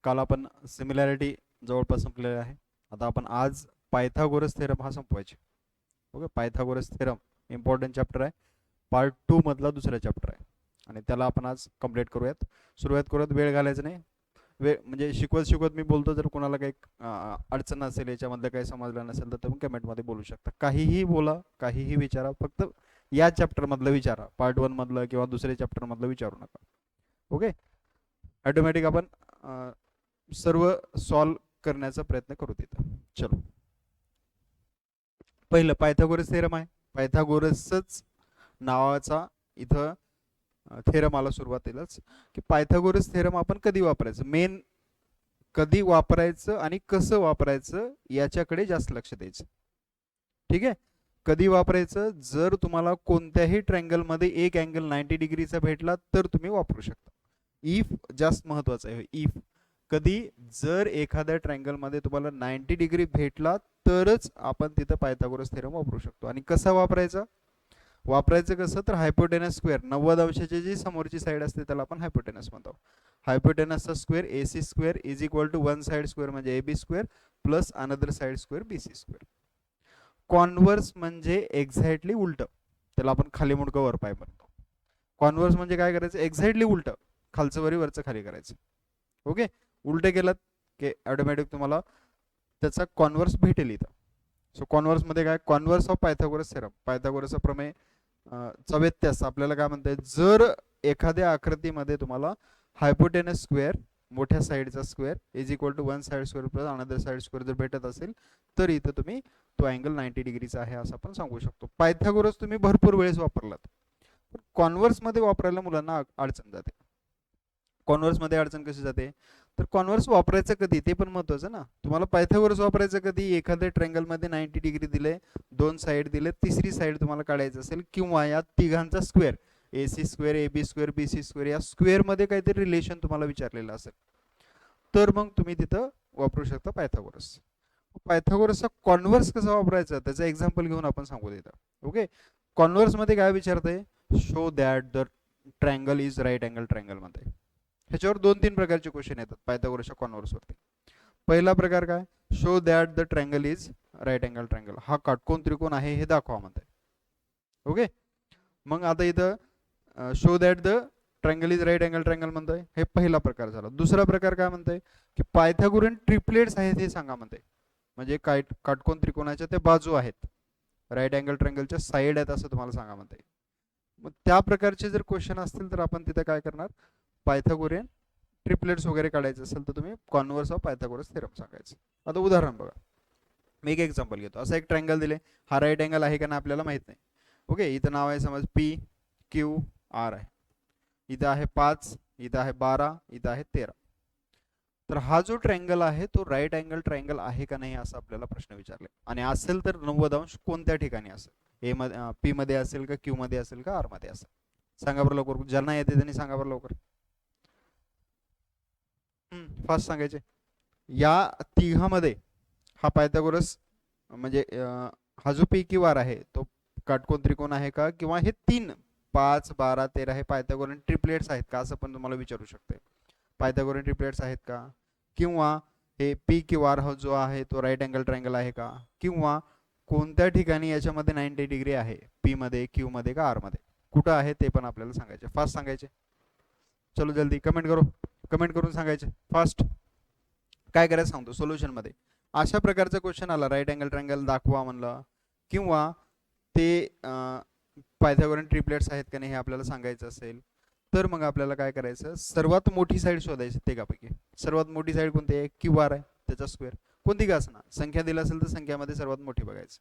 काल आपण सिमिलॅरिटी जवळपास संपलेली आहे. आता आपण आज पायथागोरस थेरम हा संपवायचे. Okay, Pythagoras theorem important chapter आहे. पार्ट 2 मधला दुसरा चॅप्टर आहे आणि त्याला आपण आज कंप्लीट करूयात. सुरुवात करूयात, वेळ घालायचा नाही. वेळ म्हणजे शिकवत शिकवत मी बोलतो. जर कोणाला काही अडचण असेल, याच्यामधलं काही समजलं नसेल तर तुम्ही कमेंटमध्ये बोलू शकता. काहीही बोला, काहीही विचारा, फक्त या चॅप्टरमधलं विचारा. पार्ट 1 मधलं किंवा दुसऱ्या चॅप्टरमधलं विचारू नका. ओके, ऑटोमॅटिक आपण सर्व सॉल्व करण्याचा प्रयत्न करू तिथं. चलो, पहिलं पायथागोरस थेरम आहे. पायथागोरसच नावाचा इथं थेरम आला सुरुवातीलाच, की पायथागोरस थेरम आपण कधी वापरायचं, मेन कधी वापरायचं आणि कसं वापरायचं याच्याकडे जास्त लक्ष द्यायचं. ठीक आहे, कधी वापरायचं, जर तुम्हाला कोणत्याही ट्रँगल मध्ये एक अँगल 90 डिग्रीचा भेटला तर तुम्ही वापरू शकता. इफ जास्त महत्वाचं आहे. इफ कधी, जर एखाद्या ट्रँगल मध्ये तुम्हाला 90 डिग्री भेटला तरच आपण तिथं पायथागोरस थेरम वापरू शकतो. आणि कसा वापरायचा, वापरायचं कसं तर हायपोटेनस स्क्वेअर, 90 अंशाची जी समोरची साईड असते त्याला आपण हायपोटेनस म्हणतो. हायपोटेनसचा square AC square is equal to one side square म्हणजे AB square plus another side square BC square. Converse म्हणजे एक्झॅक्टली उलट, त्याला आपण खाली मुंडकं वर पाय म्हणतो. कॉन्व्हर्स म्हणजे काय करायचं, एक्झॅक्टली उलट, खालचं वरी वरचं खाली करायचं. ओके, उलट केलं की ऑटोमॅटिक तुम्हाला त्याचा कॉन्व्हर्स भेटेल इथं. सो कॉन्व्हर्स मध्ये काय, कॉन्व्हर्स ऑफ पायथागोरस थेरम, पायथागोरसचा प्रमेय चा व्यत्यास आपल्याला काय म्हणताय, जर एखाद्या आकृतीमध्ये तुम्हाला हायपोटेनस स्क्वेअर, मोठ्या साईडचा square is equal to one side square plus another side square जर भेटत असेल तर इथं तुम्ही तो अँगल 90 डिग्रीचा आहे असं आपण सांगू शकतो. पायथागोरस तुम्ही भरपूर वेळेस वापरलात, पण कॉन्व्हर्स मध्ये वापरायला मुलांना अडचण जाते. कॉन्व्हर्स मध्ये अडचण कशी जाते, तर कॉन्व्हर्स वापरायचं कधी ते पण महत्वाचं ना. तुम्हाला पायथागोरस वापरायचं कधी, एखाद्या ट्रँगल मध्ये 90 डिग्री दिले, दोन साइड दिले, तिसरी साइड तुम्हाला काढायचं असेल, किंवा या तिघांचा square AC square AB square BC square या स्क्वेअर मध्ये काहीतरी रिलेशन तुम्हाला विचारलेलं असेल तर मग तुम्ही तिथं वापरू शकता पायथागोरस. पायथागोरसचा कॉन्व्हर्स कसा वापरायचा त्याचं एक्झाम्पल घेऊन आपण सांगू देता. ओके, कॉन्व्हर्स मध्ये काय विचारतंय, show that the triangle is right angle triangle मध्ये. ह्याच्यावर 2-3 प्रकारचे क्वेश्चन येतात पायथागोरसच्या कॉन्व्हर्स वरती. पहिला प्रकार काय, show that the triangle is right angle triangle, हा काटकोन त्रिकोण आहे हे दाखवा म्हणताय. ओके, मग आता इथं show that the triangle is right angle triangle म्हणताय, हे पहिला प्रकार झाला. दुसरा प्रकार काय म्हणताय, की पायथागोरियन ट्रिपलेट्स आहेत हे सांगा म्हणताय. म्हणजे काय, काटकोन त्रिकोणाच्या त्या बाजू आहेत, राईट अँगल ट्रँगलच्या साईड आहेत असं तुम्हाला सांगा म्हणताय. मग त्या प्रकारचे जर क्वेश्चन असतील तर आपण तिथे काय करणार, पायथागोरियन ट्रिपलेट्स वगैरे काढायचं असेल तर तुम्ही कॉन्व्हर्स ऑफ पायथागोरस थेरम सांगायचं. आता उदाहरण बघा, मी एक एक्झाम्पल घेतो. असा एक ट्रँगल दिले, हा राईट अँगल आहे का ना आपल्याला माहित नाही. ओके, इथं नाव आहे समज PQR आहे, इथं आहे 5, इथं आहे 12, इथं आहे 13. तर हा जो ट्रँगल आहे तो राईट अँगल ट्रँगल आहे का नाही असं आपल्याला प्रश्न विचारले. आणि असेल तर 90 अंश कोणत्या ठिकाणी असेल, ए मध्ये, P मध्ये असेल का, Q मध्ये असेल का, R मध्ये असेल. सांगा बरं लवकर, ज्यांना येते त्यांनी सांगा बरं लवकर. फास्ट सांगायचे. या तिघामध्ये हा पायथागोरस म्हणजे हा जो PQR आहे तो काटकोन त्रिकोण आहे का, किंवा हे 3 5 12 13 हे पायथागोरियन ट्रिपलेट्स आहेत का असं पण तुम्हाला विचारू शकते. पायथागोरियन ट्रिपलेट्स आहेत का, किंवा हे PQR हा जो आहे तो राईट अँगल ट्रँगल आहे का, किंवा कोणत्या ठिकाणी याच्यामध्ये 90 डिग्री आहे, P मध्ये, Q मध्ये का R मध्ये, कुठं आहे ते पण आपल्याला सांगायचे. फास्ट सांगायचे. चलो जल्दी कमेंट करो, कमेंट करून सांगायचे फास्ट. काय करायचं सांगतो सोल्युशन मध्ये. अशा प्रकारचा क्वेश्चन आला, राईट अँगल ट्रँगल दाखवा म्हणलं, किंवा ते पायथागोरियन ट्रिपलेट्स आहेत का नाही हे आपल्याला सांगायचं असेल तर मग आपल्याला काय करायचं, सर्वात मोठी साईड शोधायची. तिघापैकी सर्वात मोठी साईड कोणती आहे, QR आहे, त्याचा स्क्वेअर कोणती का असणार, संख्या दिला असेल तर संख्यामध्ये सर्वात मोठी बघायचं.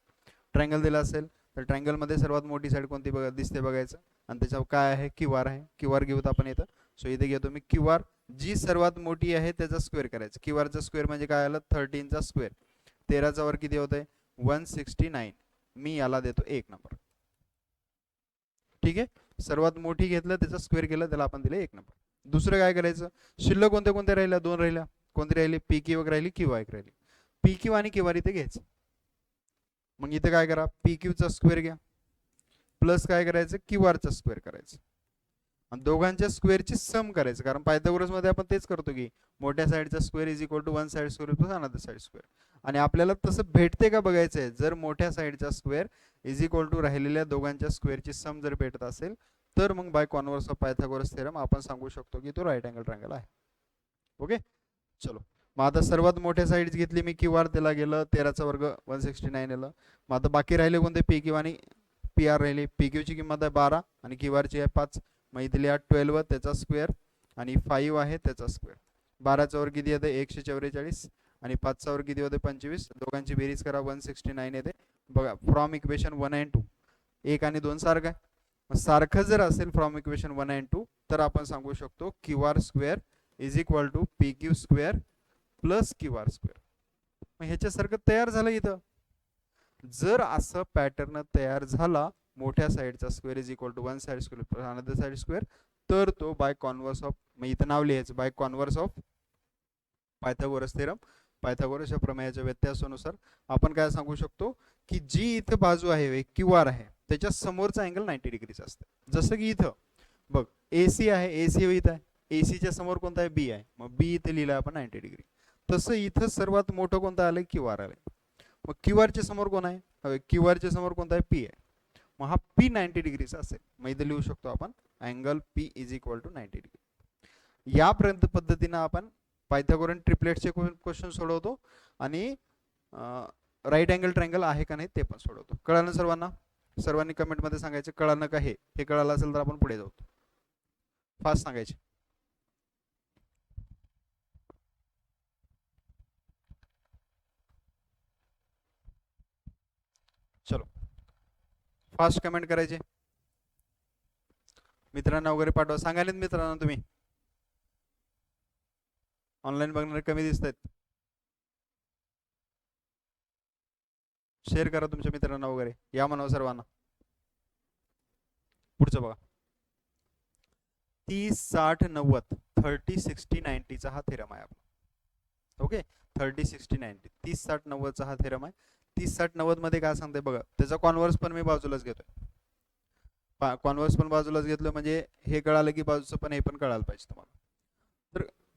ट्रँगल दिला असेल तर ट्रँगल मध्ये सर्वात मोठी साईड कोणती दिसते बघायचं, आणि त्याच्यावर काय आहे, QR आहे, QR घेऊत आपण येतं. सो इथे घेतो मी QR, जी सर्वात मोठी आहे त्याचा स्क्वेअर करायचं. QR चा स्क्वेअर म्हणजे काय आलं, 13 चा स्क्वेअर, 13 चा वर किती होतंय 169. मी याला देतो 1 नंबर. ठीक आहे, सर्वात मोठी घेतलं त्याचा स्क्वेअर केलं त्याला आपण दिले 1 नंबर. दुसरं काय करायचं, शिल्लक कोणत्या कोणत्या राहिल्या, 2 राहिल्या. कोणती राहिली, PQ राहिली, QR एक राहिली. PQ आणि QR इथे घ्यायचं. मग इथे काय करा, PQ चा स्क्वेअर घ्या प्लस काय करायचं, QR चा स्क्वेअर करायचं. आणि दोघांच्या स्क्वेअरची सम करायचं, कारण पायथागोरस मध्ये आपण तेच करतो की मोठ्या साईडचा square is equal to one side square plus another side square. आणि आपल्याला तसं भेटते का बघायचं आहे. जर मोठ्या साईडचा स्क्वेअर इज इक्वल टू राहिलेल्या दोघांच्या स्क्वेअरची सम जर भेटत असेल तर मग by converse of Pythagoras theorem आपण सांगू शकतो की तो राईट अँगल ट्रायंगल आहे. ओके, चलो. मग आता सर्वात मोठ्या साईड घेतली मी क्यू आर, त्याला गेलं 13चा वर्ग 169 आलं. मग आता बाकी राहिले कोणते पी क्यू आणि पी आर राहिले. पी क्यूची किंमत आहे 12 आणि क्यू आरची आहे 5. मग इथली 12 त्याचा स्क्वेअर आणि 5 आहे त्याचा स्क्वेअर. 12चा वर किती येते 144 आणि 5चा वर किती होते 25. दोघांची बेरीज करा 169 येते. बघा फ्रॉम इक्वेशन 1 अँड 2 1 आणि 2 सारखं आहे. सारखं जर असेल फ्रॉम इक्वेशन 1 अँड 2 तर आपण सांगू शकतो Q R square is equal to P Q square plus Q R square. मग ह्याच्यासारखं तयार झालं इथं. जर असं पॅटर्न तयार झाला मोठ्या साईडचा square is equal to one side square plus another side square तर तो बाय कॉन्व्हर्स ऑफ, मग इथं नाव लिहायचं by converse of Pythagoras theorem. पायथागोरसच्या प्रमेयाच्या व्यत्यासानुसार आपण काय सांगू शकतो की जी इथं बाजू आहे क्यू आर आहे त्याच्या समोरचा अँगल 90 डिग्रीचा असतं. जसं की इथं बघ एसी आहे, एसी इथं आहे, एसीच्या समोर कोणता आहे बी आहे, मग बी इथे लिहिलं आपण 90 डिग्री. तसं इथं सर्वात मोठं कोणतं आलंय क्यू आर आलंय. मग क्यू आरच्या समोर कोण आहे, क्यू आरच्या समोर कोणता आहे पी आहे. मग हा पी 90 डिग्रीचा असेल. मग इथं लिहू शकतो आपण angle P is equal to 90 degree. या पद्धतीनं आपण पायथागोरन ट्रिपलेटचे क्वेश्चन सोडवतो आणि राईट अँगल ट्रायंगल आहे का नाही ते पण सोडवतो. कळालं सर्वांना? सर्वांनी कमेंटमध्ये सांगायचं कळालं का हे कळालं असेल तर आपण पुढे जाऊ. फास्ट सांगायचे. चलो फास्ट कमेंट करायचे. मित्रांना वगैरे पाठवा. सांगायला मित्रांना तुम्ही ऑनलाईन बघणारे कमी दिसत आहेत. शेअर करा तुमच्या मित्रांना वगैरे. या म्हणावं सर्वांना. पुढचं बघा 30 60 90 30 60 90 चा हा थेरम आहे आपला. ओके 30 60 90 30 60 90 चा हा थेरम आहे. 30 60 90 मध्ये काय सांगते बघा. त्याचा कॉन्व्हर्स पण मी बाजूलाच घेतोय. कॉन्व्हर्स पण बाजूलाच घेतलं म्हणजे हे कळालं की बाजूचं पण हे पण कळायला पाहिजे तुम्हाला.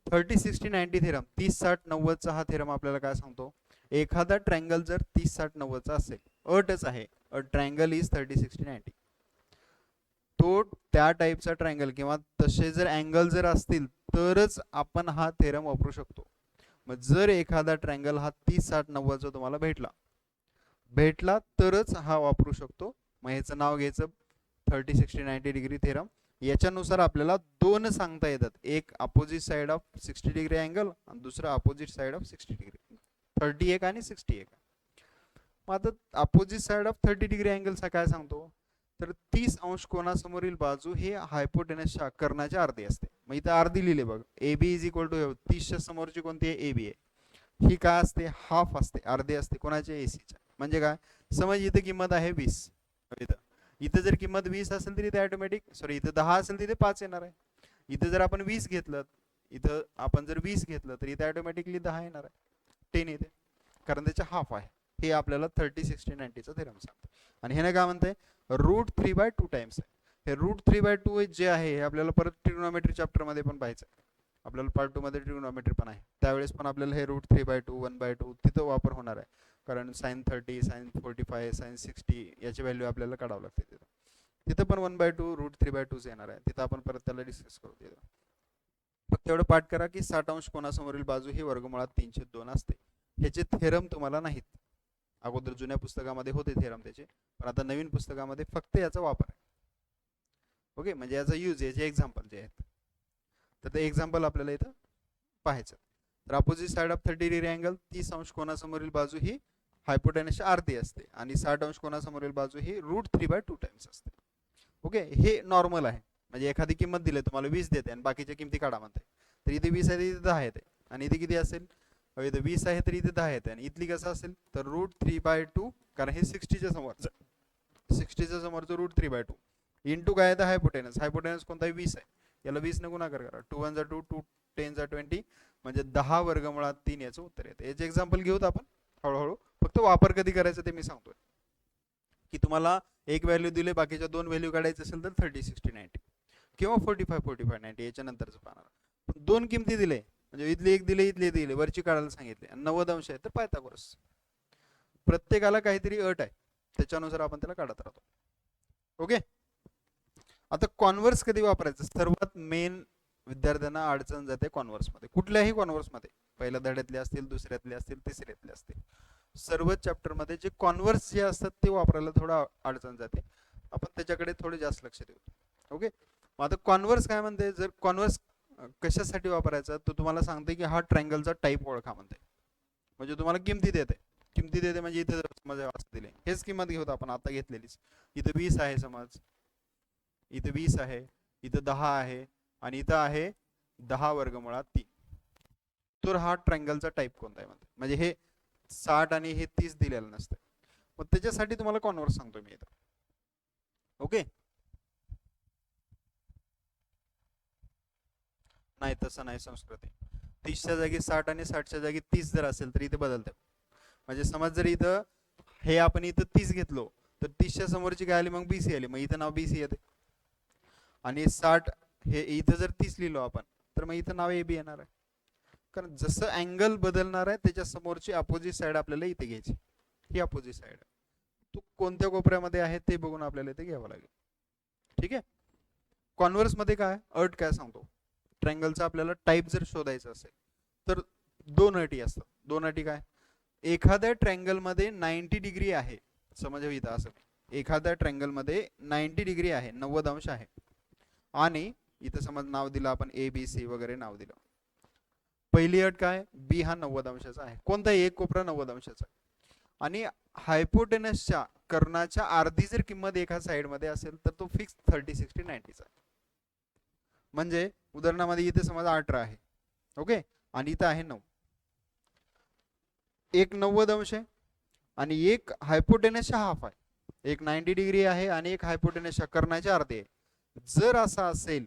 तर 30 60 90 थेरम 30 60 90 चा हा थेरम आपल्याला काय सांगतो. एखादा ट्रायंगल जर 30 60 90 चा असेल, अटच आहे अ ट्रायंगल इज 30 60 90, तो त्या टाईपचा ट्रायंगल किंवा तसे जर अँगल जर असतील तरच आपण हा थेरम वापरू शकतो. मग जर एखादा ट्रायंगल हा 30 60 90 चा तुम्हाला भेटला तरच हा वापरू शकतो. मग ह्याचं नाव घ्यायचं 30 60 90 डिग्री थेरम. याच्यानुसार आपल्याला दोन सांगता येतात. एक opposite side of 60 degree angle आणि दुसरा अपोजिट साइड ऑफ 60 डिग्री. 31 आणि 61. मग आता opposite side of 30 degree angle काय सांगतो तर 30 अंश कोणासमोरील बाजू हे हायपोटेनसच्या कर्णाच्या अर्धी असते. मग इथं अर्धी लिहिले बघ. A B is equal to 30च्या समोरची कोणती आहे ए बी आहे. ही काय असते हाफ असते, अर्धे असते कोणाच्या एसीच्या. म्हणजे काय समज इथे किंमत आहे 20. इथं जर किंमत 20 असेल तर इथे ऑटोमॅटिक सॉरी इथं 10 असेल तर इथे 5 येणार आहे. इथं जर आपण 20 घेतलं इथं आपण जर 20 घेतलं तर इथे ऑटोमॅटिकली 10 येणार आहे, 10 येते कारण त्याच्या हाफ आहे. हे आपल्याला 30 60 90 चा थेरम सांगतो. आणि हे ना काय म्हणते √3/2 टाइम्स आहे. हे √3/2 जे आहे हे आपल्याला परत ट्रिग्नोमेट्री चॅप्टर मध्ये पण पाहायचं आहे. आपल्याला पार्ट 2 मध्ये ट्रिग्नोमेट्री पण आहे, त्यावेळेस पण आपल्याला हे √3/2 1/2 तिथं वापर होणार आहे. कारण sin 30 sin 45 sin 60 याची व्हॅल्यू आपल्याला काढावं लागते. तिथं पण 1/2 √3/2 येणार आहे. तिथं आपण परत त्याला डिस्कस करू. फक्त एवढं पाठ करा की 60 अंश कोणासमोरील बाजू ही वर्गमुळात 302 असते. ह्याचे थेरम तुम्हाला नाहीत. अगोदर जुन्या पुस्तकामध्ये होते थेरम त्याचे, पण आता नवीन पुस्तकामध्ये फक्त याचा वापर आहे. ओके म्हणजे याचा यूज याचे एक्झाम्पल जे आहेत तर ते एक्झाम्पल आपल्याला इथं पाहायचं. तर opposite side of 30 degree angle 30 अंश कोणासमोरील बाजू ही हायपोटेनसच्या अर्धी असते आणि 60 अंश कोणासमोरील बाजू ही √3/2 टाइम्स असते. ओके हे नॉर्मल आहे. म्हणजे एखादी किंमत दिली तुम्हाला 20 देते आणि बाकीच्या किमती काढा म्हणते तर इथे 20 आहे इथे 10 येते आणि इथे किती असेल इथे 20 आहे तर इथे 10 येते आणि इथली कसं असेल तर √3/2 कारण हे 60च्या समोरचं 60च्या समोरचं √3/2 इंटू काय आहे हायपोटेनस. हायपोटेनस कोणता आहे 20 आहे. याला 20 ने गुणाकार करा. 2 1 2 2 10 20 म्हणजे 10 वर्गमुळात 3 याचं उत्तर येतं. याचे एक्झाम्पल घेऊत आपण हळूहळू. फक्त वापर कधी करायचा ते मी सांगतोय की तुम्हाला एक व्हॅल्यू दिले बाकीच्या दोन व्हॅल्यू काढायचे असेल तर 30 60 90. किंवा 45 याच्या नंतरचं पाहणार. पण दोन किमती दिले म्हणजे इथले एक दिले इथले दिले वरची काढायला सांगितले आणि 90 अंश आहे तर पायथागोरस. प्रत्येकाला काहीतरी अट आहे त्याच्यानुसार आपण त्याला काढत राहतो. ओके. आता कॉन्व्हर्स कधी वापरायचं? सर्वात मेन विद्यार्थ्यांना अडचण जाते कॉन्व्हर्समध्ये, कुठल्याही कॉन्व्हर्समध्ये, पहिल्या धड्यातले असतील, दुसऱ्यातले असतील, तिसऱ्यातले असतील, सर्वच चॅप्टरमध्ये जे कॉन्व्हर्स जे असतात ते वापरायला थोडं अडचण जाते. आपण त्याच्याकडे थोडे जास्त लक्ष देऊ. ओके. मग आता कॉन्व्हर्स काय म्हणते? जर कॉन्व्हर्स कशासाठी वापरायचा तर तुम्हाला सांगते की हा ट्रायंगलचा टाईप ओळखा म्हणते. म्हणजे तुम्हाला किमती देते. किमती देते म्हणजे इथे समज असं दिले, हेच किंमत घेऊत आपण आता घेतलेलीच. इथं 20 आहे समज, इथं 20 आहे, इथं 10 आहे आणि इथं आहे 10 वर्गमुळात 3. तर हा ट्रायंगलचा टाईप कोणता आहे म्हणते. म्हणजे हे 60 आणि हे 30 दिलेलं नसतं. मग त्याच्यासाठी तुम्हाला कॉन्व्हर्स सांगतो मी इथं. ओके. नाही तसं नाही संस्कृती. 30च्या जागी 60 आणि 60च्या जागी 30 जर असेल तर इथे बदलते. म्हणजे समज जर इथं हे आपण इथं 30 घेतलो तर 30च्या समोरची काय आली मग BC आली, मग इथं नाव BC येते. आणि 60 हे इथं जर 30 लिहिलो आपण तर मग इथं नाव AB येणार आहे. कारण जसं अँगल बदलणार आहे त्याच्या समोरची अपोजिट साइड आपल्याला इथे घ्यायची. ही अपोजिट साइड आहे. तो कोणत्या कोपऱ्यामध्ये आहे ते बघून आपल्याला इथे घ्यावं लागेल. ठीक आहे. कॉन्व्हर्स मध्ये काय अट काय सांगतो, ट्रायंगलचा आपल्याला टाईप जर शोधायचा असेल तर दोन अटी असतात. दोन अटी काय? एखाद्या ट्रायंगल मध्ये 90 डिग्री आहे, समज इथं असं एखाद्या ट्रायंगल मध्ये 90 डिग्री आहे, 90 अंश आहे, आणि इथं समज नाव दिलं आपण ABC वगैरे नाव दिलं. पहिली अट काय? B हा 90 अंशाचा आहे, कोणताही एक कोपरा 90 अंशाचा, आणि हायपोटेनसच्या कर्णाच्या अर्धी जर किंमत एका साइड मध्ये असेल तर तो फिक्स 30 60 90 चा. म्हणजे उदाहरणामध्ये इथे समज 18 आहे, ओके, आणि इथं आहे 9. एक 90 अंश आहे आणि एक हायपोटेनसच्या हाफ आहे. एक 90 डिग्री आहे आणि एक हायपोटेनसच्या कर्णाच्या अर्धे आहे. जर असं असेल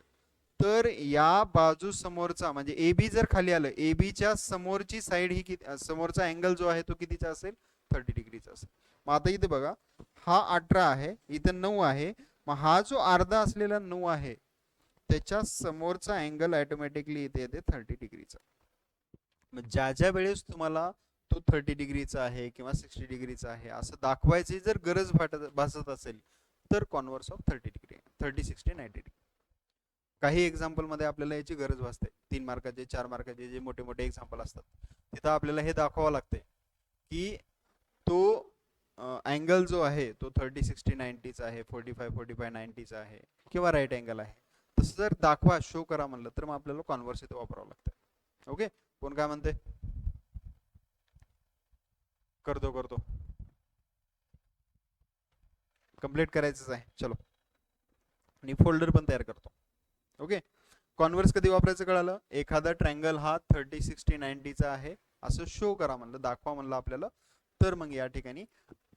तर या बाजू समोरचा म्हणजे AB जर खाली आलं, AB च्या समोरची साइड ही समोरचा अँगल जो आहे तो कितीचा असेल? 30 डिग्रीचा असेल. मग आता इथे बघा, हा 18 आहे, इथं 9 आहे, मग हा जो अर्धा असलेला 9 आहे त्याच्या समोरचा अँगल ऑटोमॅटिकली इथे येते 30 डिग्रीचा. मग ज्या ज्या वेळेस तुम्हाला तो 30 डिग्रीचा आहे किंवा 60 डिग्रीचा आहे असं दाखवायची जर गरज भासत असेल तर कॉन्व्हर्स ऑफ 30 डिग्री, 30 60 90 डिग्री. काही एक्झाम्पल मध्ये आपल्याला याची गरज भासते. 3 मार्काचे 4 मार्काचे जे मोठे मोठे एक्झाम्पल असतात तिथं आपल्याला हे दाखवावं लागते की तो अँगल जो आहे तो 30 60 90 चा आहे, 45 45 90 चा आहे किंवा राईट अँगल आहे. तसं जर दाखवा शो करा म्हणलं तर मग आपल्याला कॉन्व्हर्स इथे वापरावं लागतं. ओके. कोण काय म्हणते? करतो कंप्लीट करायचंच आहे. चलो, आणि फोल्डर पण तयार करतो. ओके. कॉन्व्हर्स कधी वापरायचं कळालं? एखादा ट्रायंगल हा 30 60 90 चा आहे असं शो करा म्हणलं, दाखवा म्हणलं आपल्याला, तर मग या ठिकाणी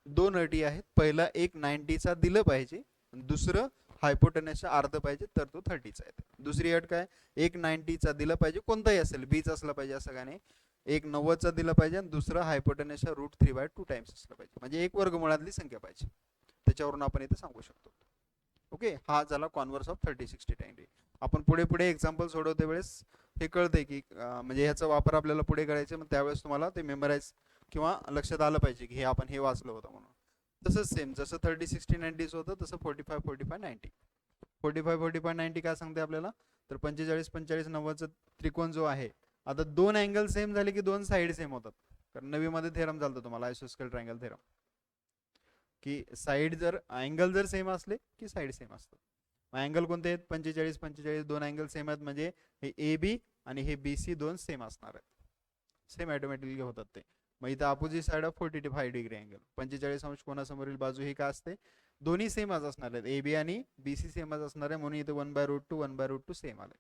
दोन अटी आहेत. पहिला एक 90 चा दिलं पाहिजे, दुसरं हायपोटेनसच्या अर्ध पाहिजे तर तो 30 चा येते. दुसरी अट काय? एक 90 चा दिलं पाहिजे, कोणताही असेल, बीच असला पाहिजे असं काय नाही, एक 90 चा दिलं पाहिजे आणि दुसरं हायपोटेनसच्या √3/2 टाइम्स असलं पाहिजे, म्हणजे एक वर्गमुळातली संख्या पाहिजे. त्याच्यावरून आपण इथे सांगू शकतो. ओके. हा झाला कॉन्व्हर्स ऑफ 30 60 90. आपण पुढे पुढे एक्झाम्पल सोडवते वेळेस हे कळते की म्हणजे ह्याचा वापर आपल्याला पुढे करायचा, मग त्यावेळेस तुम्हाला ते मेमराईज किंवा लक्षात आलं पाहिजे की हे आपण हे वाचलं होतं म्हणून. तसंच सेम जसं 30 60 90 होतं तसं 45 45 90. 45 45 90 काय सांगते आपल्याला? तर 45 45 90चा त्रिकोण जो आहे, आता दोन अँगल सेम झाले की दोन साइड सेम होतात. कारण नवीमध्ये थेरम झालं तुम्हाला आयसोस्केल ट्रायंगल थेरम, की साइड जर अँगल जर सेम असले की साइड सेम असतात. अँगल कोणते आहेत? 45 45 दोन अँगल सेम आहेत म्हणजे हे AB आणि हे BC दोन सेम असणार आहेत. सेम ऑटोमॅटिकली होतात ते. मग इथं opposite side of 45 degree angle, 45 अंश कोणासमोरील बाजू ही काय असते? दोन्ही सेमच असणार आहेत, AB आणि BC सेमच असणार आहे, म्हणून इथे 1/√2 1/√2 सेम आले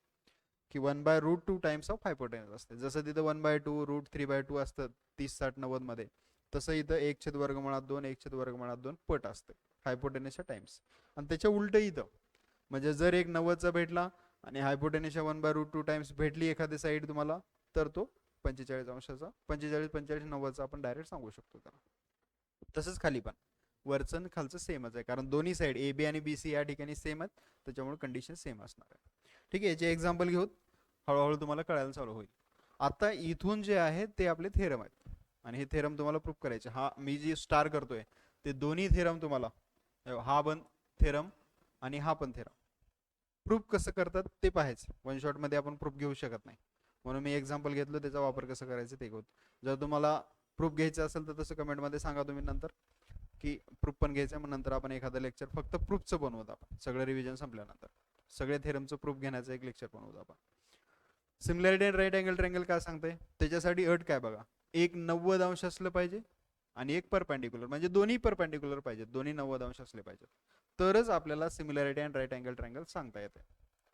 की 1/√2 टाइम्स ऑफ हायपोटेनस असते. जसं तिथं 1/2 √3/2 असतं 30 60 90 मध्ये, तसं इथं 1/2 1/2 पट असतं हायपोटेनसच्या टाइम्स. आणि त्याच्या उलट इथं म्हणजे जर एक 90चा भेटला आणि हायपोटेनसच्या 1/√2 टाइम्स भेटली एखादी साईड तुम्हाला, तर तो 45 अंशाचा 45 45 90चा आपण डायरेक्ट सांगू शकतो त्याला. तसंच खाली पण वरचं आणि खालचं सेमच आहे, कारण दोन्ही साईड ए बी आणि बी सी या ठिकाणी सेम आहेत, त्याच्यामुळे कंडिशन सेम असणार आहे. ठीक आहे, याचे एक्झाम्पल घेऊ, हळूहळू तुम्हाला कळायला चालू होईल. आता इथून जे आहे ते आपले थेरम आहेत आणि हे थेरम तुम्हाला प्रूफ करायचे. हा मी जे स्टार करतोय ते दोन्ही थेरम तुम्हाला, हा पण थेरम आणि हा पण थेरम, प्रूफ कसं करतात ते पाहायचं. वन शॉट मध्ये आपण प्रूफ घेऊ शकत नाही, म्हणून मी एक्झाम्पल घेतलं, त्याचा वापर कसं करायचं ते घेऊ. जर तुम्हाला प्रूफ घ्यायचं असेल तर तसं कमेंटमध्ये सांगा तुम्ही नंतर, की प्रूफ पण घ्यायचं, मग नंतर आपण एखादं लेक्चर फक्त प्रूफचं बनवत, आपण सगळं रिव्हिजन संपल्यानंतर सगळे थेरमचं प्रूफ घेण्याचं एक लेक्चर बनवत आपण. Similarity and right angle triangle काय सांगते, त्याच्यासाठी अट काय बघा, एक 90 अंश असलं पाहिजे आणि एक परपेंडिक्युलर, म्हणजे दोन्ही परपेंडिक्युलर पाहिजेत, दोन्ही 90 अंश असले पाहिजेत, तरच आपल्याला similarity and right angle triangle सांगता येते.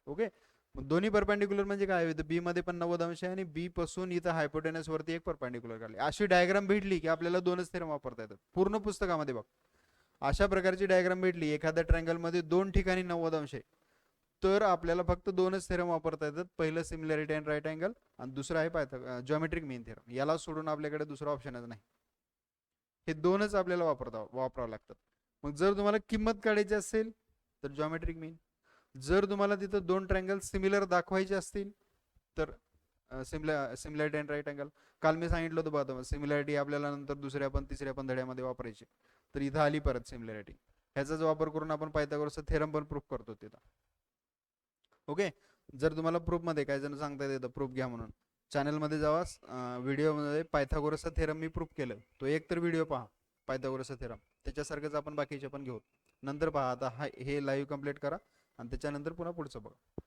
ओके, मग दोन्ही परपेंडिक्युलर म्हणजे काय, बी मध्ये पण 90 अंश आहे आणि बी पासून इथं हायपोटेनस वरती एक परपेंडिक्युलर काढले, अशी डायग्राम भेटली की आपल्याला दोनच थेरम वापरता येतात. पूर्ण पुस्तकामध्ये बघ अशा प्रकारची डायग्राम भेटली, एखाद्या ट्रायंगल मध्ये दोन ठिकाणी 90 अंश आहे, तर आपल्याला फक्त दोनच थेरम वापरता येतात. पहिलं सिमिलॅरिटी अँड राईट अँगल आणि दुसरं आहे जॉमेट्रिक मीन थेरम. याला सोडून आपल्याकडे दुसरा ऑप्शनच नाही, हे दोनच आपल्याला वापरावं लागतात. मग जर तुम्हाला किंमत काढायची असेल तर जॉमेट्रिक मीन, जर तुम्हाला तिथं दोन ट्रायंगल सिमिलर दाखवायचे असतील तर सिमिलॅरिटी अँड राईट अँगल. काल मी सांगितलं होतं बघा, सिमिलॅरिटी आपल्याला नंतर दुसऱ्या पण तिसऱ्या पण धड्यामध्ये वापरायची, तर इथं आली परत सिमिलॅरिटी. ह्याचाच वापर करून आपण पायथागोरसचा थेरम पण प्रूफ करतो तिथं. ओके, जर तुम्हाला प्रूफ मध्ये काय जण सांगता येतं प्रूफ घ्या म्हणून, चॅनलमध्ये जावा, व्हिडिओमध्ये पायथागोरसचा थेरम मी प्रूफ केलं, तो एक तर व्हिडिओ पहा पायथागोरसचा थेरम, त्याच्यासारखंच आपण बाकीचे पण घेऊ. नंतर पहा, आता हे लाईव्ह कंप्लीट करा आणि त्याच्यानंतर पुन्हा पुढचं बघा.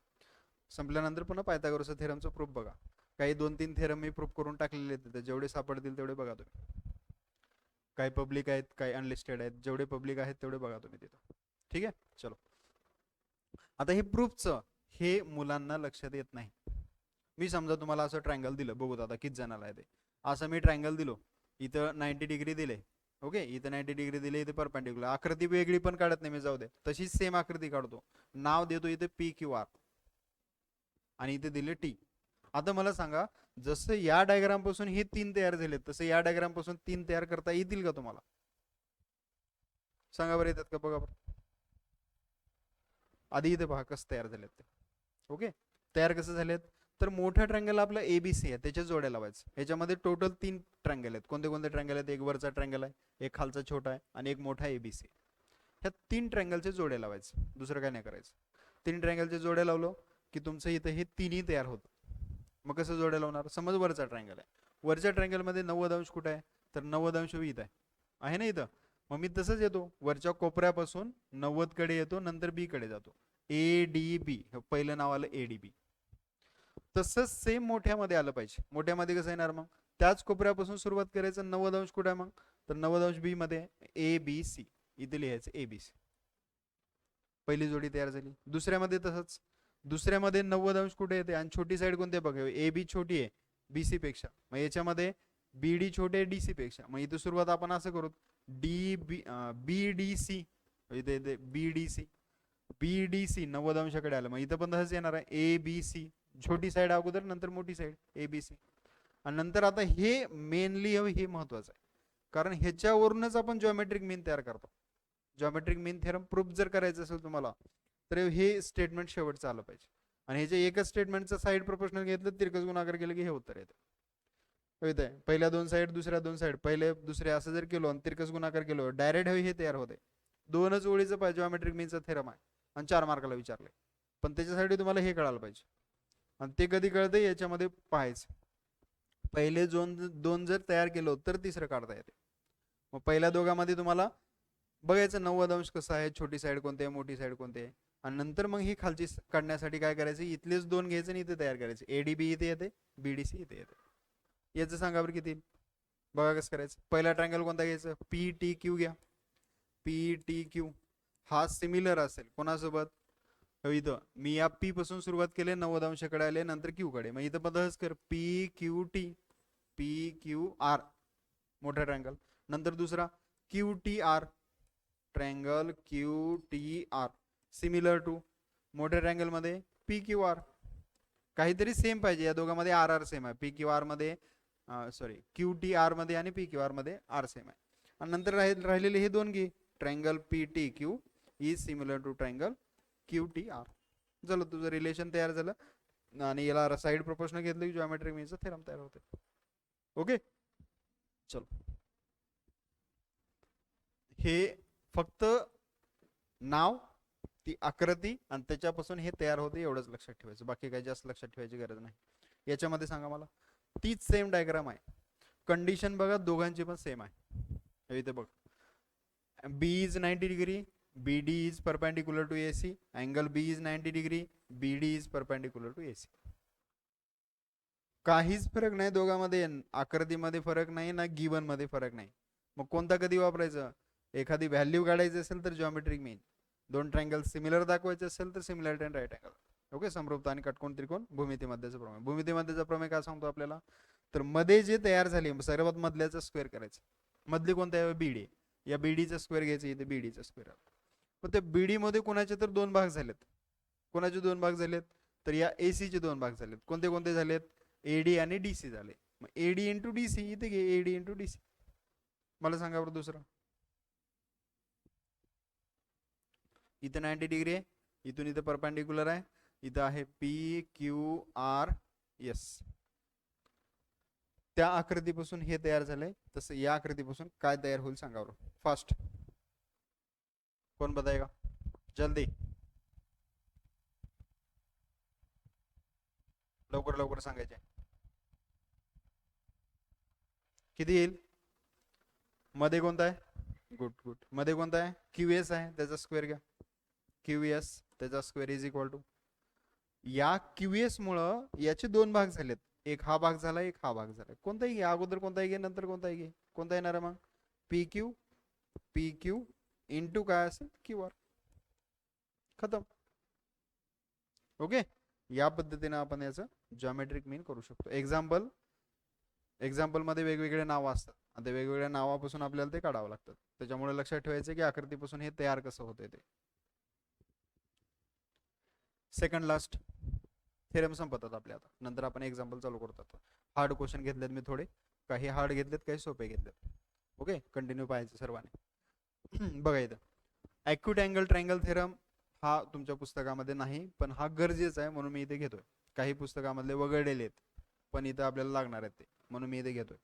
संपल्यानंतर पुन्हा पायथागोरसचा थेरमचं प्रूफ बघा. काही 2-3 थेरम मी प्रूफ करून टाकलेले आहेत, जेवढे सापडतील तेवढे बघा तुम्ही. काही पब्लिक आहेत, काही अनलिस्टेड आहेत, जेवढे पब्लिक आहेत तेवढे बघा तुम्ही तिथं. ठीक आहे, चलो. आता हे प्रूफचं हे मुलांना लक्षात येत नाही. मी समजा तुम्हाला असं ट्रायंगल दिलं, बघू आता किती जणाला आहे ते. असं मी ट्रायंगल दिलो, इथं 90 डिग्री दिले, ओके, इथं 90 डिग्री दिले, इथे परपेंडिक्युलर. आकृती वेगळी पण काढत नाही मी, जाऊ दे, तशीच सेम आकृती काढतो, नाव देतो इथे पी क्यू आर आणि इथे दिले टी. आता मला सांगा, जसं या डायग्राम पासून हे 3 तयार झाले, तसं या डायग्राम पासून 3 तयार करता येतील का तुम्हाला? सांगा बरं, येतात का बघा बरं. आधी इथे पहा कसं तयार झालेत ते. ओके, तयार कसं झालेत, तर मोठा ट्रायंगल आपला एबीसी आहे, त्याच्या जोड्या लावायचं. ह्याच्यामध्ये टोटल 3 ट्रायंगल आहेत. कोणते कोणते ट्रायंगल आहेत, एक वरचा ट्रायंगल आहे, एक खालचा छोटा आहे आणि एक मोठा एबीसी. ह्या 3 ट्रायंगलचे जोड्या लावायचं, दुसरं काय नाही करायचं. 3 ट्रायंगलचे जोड्या लावलो की तुमचं इथं हे तिन्ही तयार होतं. मग कसं जोड्या लावणार, समज वरचा ट्रायंगल आहे, वरच्या ट्रायंगलमध्ये 90 अंश कुठे आहे, तर 90 अंश इथं आहे ना इथं. मग मी तसंच येतो, वरच्या कोपऱ्यापासून 90 कडे येतो, नंतर बी कडे जातो, ए डी बी, पहिलं नाव आलं ए डी बी. तसंच सेम मोठ्यामध्ये आलं पाहिजे. मोठ्यामध्ये कसं येणार, मग त्याच कोपऱ्यापासून सुरुवात करायचं. 90 अंश कुठे आहे मग, तर 90 अंश बी मध्ये ए बी सी, इथे लिहायचं ए बी सी. पहिली जोडी तयार झाली. दुसऱ्यामध्ये तसंच, दुसऱ्यामध्ये 90 अंश कुठे येते आणि छोटी साईड कोणते बघा, ए बी छोटी आहे बीसी पेक्षा, मग याच्यामध्ये बी डी छोटे डीसी पेक्षा. मग इथे सुरुवात आपण असं करू, डी बी बी डी सी, इथे बी डी सी, बी डी सी 90 अंशाकडे आलं, मग इथं पण तसंच येणार आहे, ए बी सी, छोटी साईड अगोदर, नंतर मोठी साईड ए बी सी. आणि नंतर आता हे मेनली हे महत्वाचं आहे, कारण ह्याच्यावरूनच आपण जॉमेट्रिक मीन तयार करतो. जॉमेट्रिक मीन थेरम प्रूफ जर करायचं असेल तुम्हाला, तर हे स्टेटमेंट शेवटचं आलं पाहिजे. आणि ह्याच्या एकच स्टेटमेंटचं साईड प्रोपोर्शनल घेतलं, तिरकस गुणाकार केलं की हे उत्तर येतं. पहिल्या 2 साईड, दुसऱ्या 2 साईड, पहिले दुसरे असं जर केलो आणि तिरकस गुणाकार केलो, डायरेक्ट हे तयार होते. 2च ओळीचं पाहिजे जॉमेट्रिक मीनचा थेरम आहे आणि 4 मार्काला विचारले, पण त्याच्यासाठी तुम्हाला हे कळायला पाहिजे. आणि ते कधी कळते याच्यामध्ये पाहायचं, पहिले दोन जर तयार केलं तर तिसरं काढता येते. मग पहिल्या दोघांमध्ये तुम्हाला बघायचं 90 अंश कसं आहे, छोटी साईड कोणती आहे, मोठी साईड कोणती आहे. आणि नंतर मग ही खालची काढण्यासाठी काय करायचं, इथलेच 2 घ्यायचे आणि इथे तयार करायचे. एडीबी इथे येते, बीडीसी इथे येते. याचं सांगा बरं किती, बघा कसं करायचं. पहिला ट्रायंगल कोणता घ्यायचं, पी टी क्यू घ्या. पी टी क्यू हा सिमिलर असेल कोणासोबत, इथं मी या पी पासून सुरुवात केली, 90 अंशाकडे आले, नंतर क्यू कडे, मग इथं पण कर P Q T, P Q R, मोठा ट्रायंगल. नंतर दुसरा Q T R, triangle Q T R similar to मोठ्या ट्रायंगल मध्ये पी क्यू आर. काहीतरी सेम पाहिजे, या दोघांमध्ये आर आर सेम आहे, पी क्यू आर मध्ये सॉरी क्यू टी आर मध्ये आणि पी क्यू आर मध्ये आर सेम आहे. आणि नंतर राहिलेले हे 2 घे, triangle P T Q is similar to triangle Q T R. झालं तुझं रिलेशन तयार झालं आणि याला साइड प्रोपोर्शनल घेतलं की जॉमेट्रिक मीनचा थेरम तयार होते. ओके चलो, हे फक्त नाव, ती आकृती आणि त्याच्यापासून हे तयार होते एवढंच लक्षात ठेवायचं, बाकी काही जास्त लक्षात ठेवायची गरज नाही. याच्यामध्ये सांगा मला, तीच सेम डायग्राम आहे, कंडिशन बघा दोघांची पण सेम आहे. इथे बघ, B is 90 degree, B D is perpendicular to A C, angle B is 90 degree, B D is perpendicular to A C. काहीच फरक नाही दोघांमध्ये, आकृतीमध्ये फरक नाही ना गिवन मध्ये फरक नाही. मग कोणता कधी वापरायचं, एखादी व्हॅल्यू काढायची असेल तर जॉमेट्रिक मीन, दोन ट्रायंगल सिमिलर दाखवायचे असेल तर similarity and right angle. Okay, समरूपता आणि काटकोन त्रिकोण भूमिती मध्याचा प्रमेय. भूमिती मध्याचा प्रमेय काय सांगतो आपल्याला, तर मध्ये जे तयार झाले सर्वात मधल्याचा स्क्वेअर करायचं. मधली कोणता आहे, बीडी, या बीडीचा स्क्वेअर घ्यायचं, इथे बीडीचा स्क्वेअर. पण त्या बीडी मध्ये कोणाचे तर दोन भाग झालेत. कोणाचे दोन भाग झालेत, तर या एसी चे दोन भाग झालेत. कोणते कोणते झालेत, एडी आणि डीसी झाले. मग एडी इंटू डीसी इथे घे, एडी इंटू डीसी. मला सांगा बरं दुसरं, इथे 90 डिग्री आहे, इथून इथे परपेंडिक्युलर आहे, इथं आहे पी क्यू आर एस. त्या आकृतीपासून हे तयार झालंय, तसं या आकृतीपासून काय तयार होईल सांगा बरं फास्ट. कोण बताएगा जल्दी, लवकर लवकर सांगायचे. किती येईल, मध्ये कोणता आहे, गुड गुड, मध्ये कोणता आहे, क्यू एस आहे, त्याचा स्क्वेअर घ्या, क्यू एस त्याचा स्क्वेअर इज इक्वल टू, या क्यू एस मुळे याचे दोन भाग झालेत, एक हा भाग झाला एक हा भाग झाला. कोणताही घे, अगोदर कोणताही घे नंतर कोणताही घे, कोणता येणार आहे मग, पी क्यू इंटू काय असेल क्यू आर, खतम. ओके, या पद्धतीने आपण याचं जॉमेट्रिक मीन करू शकतो. एक्झाम्पल मध्ये वेगवेगळे नावं असतात आणि ते वेगवेगळ्या नावापासून आपल्याला ते काढावं लागतात. त्याच्यामुळे लक्षात ठेवायचं की आकृतीपासून हे तयार कसं होते ते. सेकंड लास्ट थेरम संपतात आपले आता, नंतर आपण एक्झाम्पल चालू करतात. हार्ड क्वेश्चन घेतलेत मी थोडे, काही हार्ड घेतलेत काही सोपे घेतलेत. ओके, कंटिन्यू पाहायचं सर्वांनी. बघा इथं ॲक्यूट अँगल ट्रायंगल थेरम हा तुमच्या पुस्तकामध्ये नाही, पण हा गरजेचा आहे म्हणून मी इथे घेतोय. काही पुस्तकामधले वगळलेले आहेत पण इथं आपल्याला लागणार आहेत ते, म्हणून मी इथे घेतोय.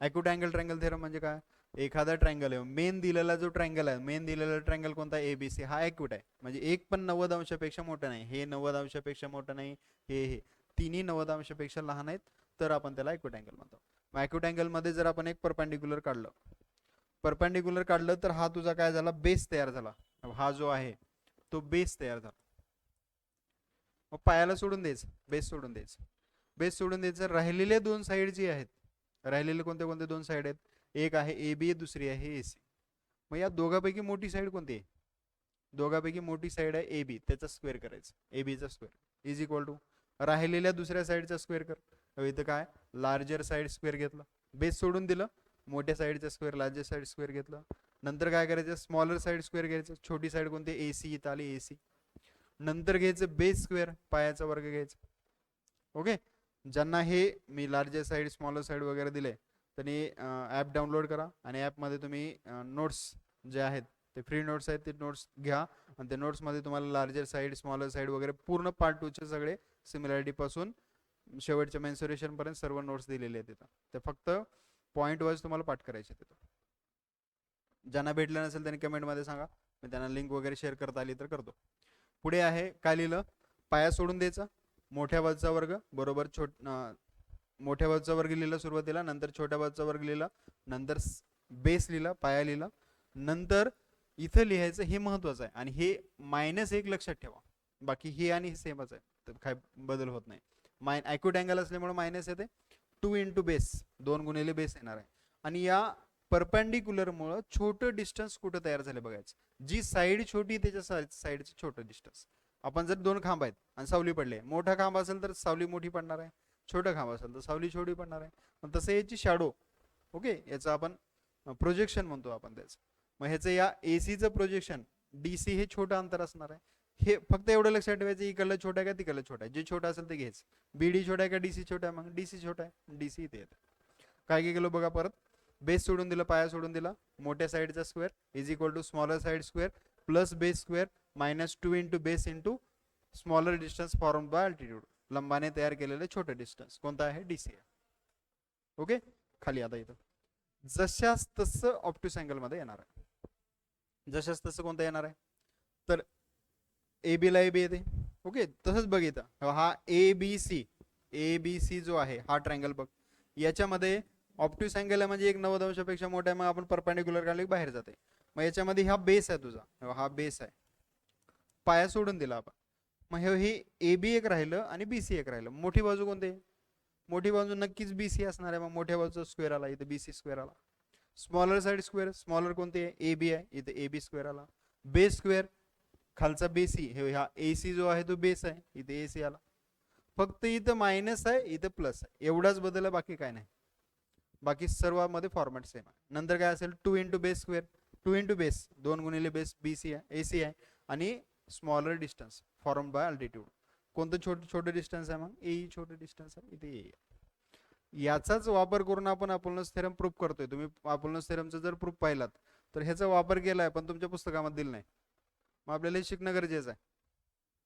ॲक्यूट अँगल ट्रायंगल थेरम म्हणजे काय, एखादा ट्रायंगल आहे, मेन दिलेला जो ट्रायंगल आहे, मेन दिलेला ट्रायंगल कोणता, एबीसी, हा ॲक्यूट आहे. म्हणजे एक पण 90 अंशापेक्षा मोठं नाही, हे 90 अंशापेक्षा मोठं नाही, हे तिन्ही 90 अंशापेक्षा लहान आहेत, तर आपण त्याला ॲक्यूट अँगल म्हणतो. मग ॲक्यूट अँगल मध्ये जर आपण एक परपेंडिक्युलर काढलं तर हा तुझा काय झाला, बेस तयार झाला. हा जो आहे तो बेस तयार झाला. मग पायाला सोडून द्यायचं, बेस सोडून द्यायचं. राहिलेले दोन साईड जे आहेत, राहिलेले कोणते कोणते दोन साईड आहेत, एक आहे ए बी, दुसरी आहे ए सी. मग या दोघांपैकी मोठी साईड कोणती आहे, दोघांपैकी मोठी साईड आहे ए बी, त्याचा स्क्वेअर करायचं, ए बीचा स्क्वेअर इज इक्वल टू राहिलेल्या दुसऱ्या साईडचा स्क्वेअर कर. इथं काय, लार्जर साईड स्क्वेअर घेतला, बेस सोडून दिलं, मोठ्या साईडचा स्क्वेअर, लार्जर साईड स्क्वेअर घेतलं. नंतर काय करायचं, स्मॉलर साईड स्क्वेअर घ्यायचं, छोटी साईड कोणती, ए सी, इथं आली ए सी. नंतर घ्यायचं बेस स्क्वेअर, पायाचा वर्ग घ्यायचा. ओके, ज्यांना हे मी लार्जर साईड स्मॉलर साईड वगैरे दिले त्यांनी ॲप डाउनलोड करा आणि ॲपमध्ये तुम्ही नोट्स जे आहेत ते फ्री नोट्स आहेत, ते नोट्स घ्या आणि त्या नोट्समध्ये तुम्हाला लार्जर साईड स्मॉलर साईड वगैरे पूर्ण पार्ट 2 चे सगळे सिमिलॅरिटी पासून शेवटच्या मेन्सुरेशन पर्यंत सर्व नोट्स दिलेले आहेत तिथं. ते फक्त पॉईंट वाईज तुम्हाला पाठ करायचे तिथं. ज्यांना भेटलं नसेल त्यांनी कमेंटमध्ये सांगा, मी त्यांना लिंक वगैरे शेअर करता आली तर करतो. पुढे आहे काय लिहिलं, पाया सोडून द्यायचा, मोठ्या बाजूचा वर्ग बरोबर मोठ्या बाजूचा वर्ग लिहिला सुरुवातीला, नंतर छोट्या बाजूचा वर्ग लिहिला, नंतर बेस लिहिला, पाया लिहिला, नंतर इथं लिहायचं, हे महत्वाचं आहे. आणि हे -1 लक्षात ठेवा, बाकी हे आणि हे सेमच आहे, तर काय बदल होत नाही. ॲक्यूट अँगल असल्यामुळे मायनस येते, 2 इंटू बेस, 2 गुणिले बेस येणार आहे. आणि या परपेंडिक्युलर मुळे छोटं डिस्टन्स कुठं तयार झालं बघायचं, जी साईड छोटी त्याच्या साईडचं छोटं डिस्टन्स. आपण जर 2 खांब आहेत आणि सावली पडले, मोठा खांब असेल तर सावली मोठी पडणार आहे, छोटा खांब असेल तर सावली छोटी पडणार आहे. पण तसं याची शॅडो, ओके, याचं आपण प्रोजेक्शन म्हणतो आपण त्याचं. मग ह्याचं या एसीचं प्रोजेक्शन, डीसी हे छोटं अंतर असणार आहे. हे फक्त एवढं लक्षात ठेवायचं, इकडलं छोटा आहे का तिकडलं छोटा आहे, जे छोटं असेल ते घ्यायचं. बीडी छोटा आहे का डीसी छोटा आहे, मग डीसी छोटा आहे, डीसी इथे येतं. काय काय केलं बघा परत, बेस सोडून दिलं, पाया सोडून दिला, मोठ्या साईडचा square is equal to smaller side square plus base square minus 2 into base into smaller distance form by altitude, लंबाने तयार केलेले छोटे डिस्टन्स कोणता आहे, डीसी आहे. ओके, खाली आता इथं जशास तसं ऑप्टिक्स अँगल मध्ये येणार आहे. जशास तसं कोणतं येणार आहे, तर ए बी ला ए बी येते. ओके, तसंच बघ इथं हा ए बी सी जो आहे हा ट्रायंगल बघ, याच्यामध्ये ऑप्टिक्स अँगल आहे म्हणजे एक 90 अंशापेक्षा मोठा आहे, मग आपण परपेंडिक्युलर काढले बाहेर जाते. मग याच्यामध्ये हा बेस आहे तुझा, हा बेस आहे, पाया सोडून दिला आपण. मग हे ए बी एक राहिलं आणि बी सी एक राहिलं. मोठी बाजू कोणती, मोठी बाजू नक्कीच बी सी असणार आहे. मग मोठ्या बाजूचा स्क्वेअर आला इथे बी सी स्क्वेअर आला. स्मॉलर साईड स्क्वेअर, स्मॉलर कोणते आहे, ए बी आहे, इथे ए बी स्क्वेअर आला. बेस स्क्वेअर खालचा बेसी, हे हा ए सी जो आहे तो बेस आहे, इथे ए सी आला. फक्त इथं मायनस आहे, इथं प्लस आहे, एवढाच बदल आहे, बाकी काय नाही. बाकी सर्वांमध्ये फॉर्मॅट सेम आहे. नंतर काय असेल, 2 into base square, 2 into base 2 गुणिले बेस बी सी आहे, ए सी आहे, आणि smaller distance form by altitude. कोणतं छोटे डिस्टन्स आहे, मग ए छोटे डिस्टन्स आहे, इथे ए. याचाच वापर करून आपण अपोलोनस थेरम प्रूफ करतोय. तुम्ही अपोलोनस थेरमचा जर प्रूफ पाहिलात तर ह्याचा वापर केलाय, पण तुमच्या पुस्तकामध्ये दिलं नाही. मग आपल्याला हे शिकणं गरजेचं आहे,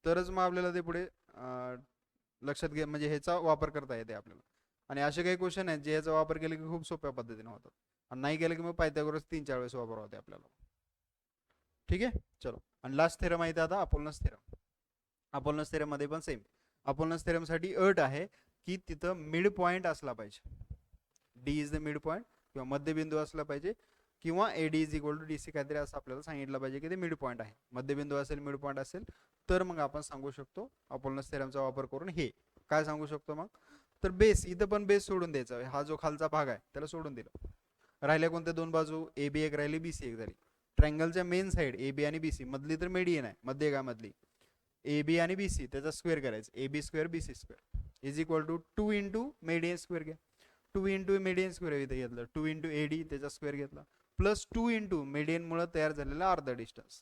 तरच मग आपल्याला ते पुढे लक्षात घे, म्हणजे ह्याचा वापर करता येते आपल्याला. आणि असे काही क्वेश्चन आहेत जे ह्याचा वापर केले की खूप सोप्या पद्धतीने होतात, आणि नाही केलं की मग पायथागोरस 3-4 वेळेस वापरावं होते आपल्याला. ठीक आहे, चलो. आणि लास्ट थेरम आहे आता अपोलोनस थेरम. अपोलोनस थेरम मध्ये पण सेम. अपोलोनस थेरम साठी अट आहे की तिथं मिड पॉइंट असला पाहिजे, D is the mid point किंवा मध्यबिंदू असला पाहिजे, किंवा AD is equal to D C काहीतरी असं आपल्याला सांगितलं पाहिजे की ते मिड पॉइंट आहे. मध्यबिंदू असेल, मिड पॉइंट असेल, तर मग आपण सांगू शकतो अपोलोनस थेरमचा वापर करून. हे काय सांगू शकतो मग, तर बेस, इथं पण बेस सोडून द्यायचा, हा जो खालचा भाग आहे त्याला सोडून दिलं. राहिल्या कोणत्या दोन बाजू, ए बी एक राहिली, बी सी एक झाली. ट्रायंगलच्या मेन साईड ए बी आणि बी सी मधली तर मेडियन आहे, मध्य का मधली ए बी आणि बी सी, त्याचा स्क्वेअर करायचं, A B square B C square is equal to 2 into median square घ्या. 2 इंटू मेडियन स्क्वेअर इथे घेतलं, 2 इंटू एडी त्याचा स्क्वेअर घेतला, प्लस 2 इंटू मेडियन मुळे तयार झालेला अर्धा डिस्टन्स.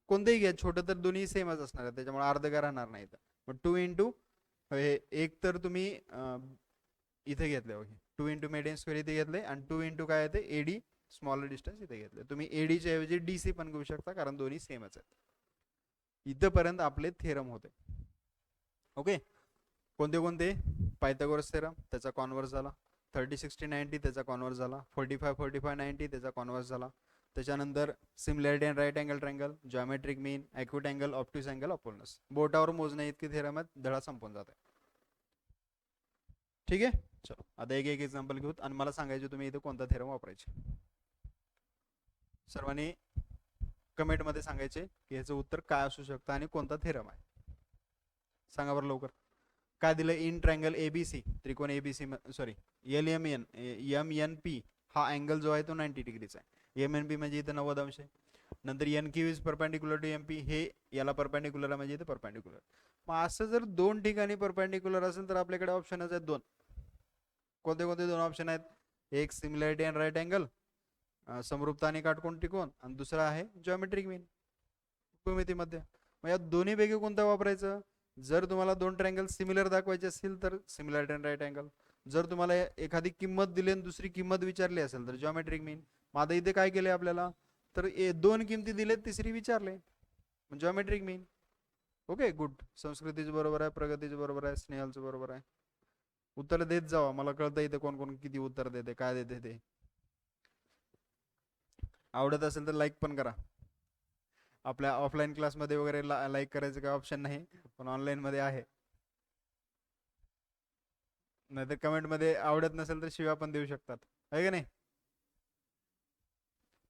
कोणतेही घ्या, छोटं तर दोन्ही सेमच असणार आहे, त्याच्यामुळे अर्ध काय राहणार नाही. मग 2 इंटू हे एक तर तुम्ही इथे घेतले, ओके 2 इंटू मेडियन स्क्वेअर इथे घेतले, आणि 2 इंटू काय येते एडी स्मॉलर डिस्टन्स इथे घेतले. तुम्ही एडीच्या ऐवजी डीसी पण घेऊ शकता, कारण दोन्ही सेमच आहेत. इथपर्यंत आपले थेरम होते. ओके, कोणते कोणते, पायथागोरस थेरम त्याचा कॉन्व्हर्स झाला, 30 60 90 त्याचा कॉन्व्हर्स झाला, 45 45 90 त्याचा कॉन्व्हर्स झाला. त्याच्यानंतर similarity and right angle triangle, geometric mean, acute angle, obtuse angle, Apollonius. बोटावर मोजणे इतके थेरम आहेत, धडा संपून जाते. ठीक आहे, चलो आता एक एक एक्झाम्पल घेऊ, आणि मला सांगायचे तुम्ही इथे कोणता थेरम वापरायचे. सर्वांनी कमेंट मध्ये सांगायचे की ह्याचं उत्तर काय असू शकतं आणि कोणता थेरम आहे. सांगा बरं लवकर. काय दिलं, इन ट्रायंगल एबीसी, त्रिकोण एबीसी, sorry L M N M N P, हा अँगल जो आहे तो 90 डिग्रीचा आहे. एम एन पी म्हणजे इथं 90 अंश आहे. नंतर N Q is perpendicular to M P, हे याला परपेंडिक्युलर आहे म्हणजे इथं परपेंडिक्युलर. मग असं जर दोन ठिकाणी परपेंडिक्युलर असेल तर आपल्याकडे ऑप्शनच आहेत दोन. कोणते कोणते दोन ऑप्शन आहेत, एक सिमिलॅरिटी अँड राईट अँगल, समरूपता आणि काटकोन त्रिकोण, आणि दुसरा आहे जॉमेट्रिक मीन, भूमितीमध्ये. मग या दोन्ही पैकी कोणता वापरायचं. जर तुम्हाला दोन ट्रायंगल सिमिलर दाखवायचे असतील तर सिमिलॅरिटी अँड राईट अँगल. जर तुम्हाला एखादी किंमत दिली आणि दुसरी किंमत विचारली असेल तर जॉमेट्रिक मीन. मग आता इथे काय केले आपल्याला, तर दोन किमती दिलेत, तिसरी विचारले, जॉमेट्रिक मीन. Okay good. संस्कृतीचं बरोबर आहे, प्रगतीचं बरोबर आहे, स्नेहलचं बरोबर आहे. उत्तर देत जावा, मला कळतं इथे कोण कोण किती उत्तर देते, काय देते ते. आवडत असेल तर लाईक पण करा. आपल्या ऑफलाईन क्लासमध्ये वगैरे लाईक करायचं काय ऑप्शन नाही, पण ऑनलाईन मध्ये आहे. नाहीतर कमेंट मध्ये आवडत नसेल तर शिव्या पण देऊ शकतात, आहे का नाही.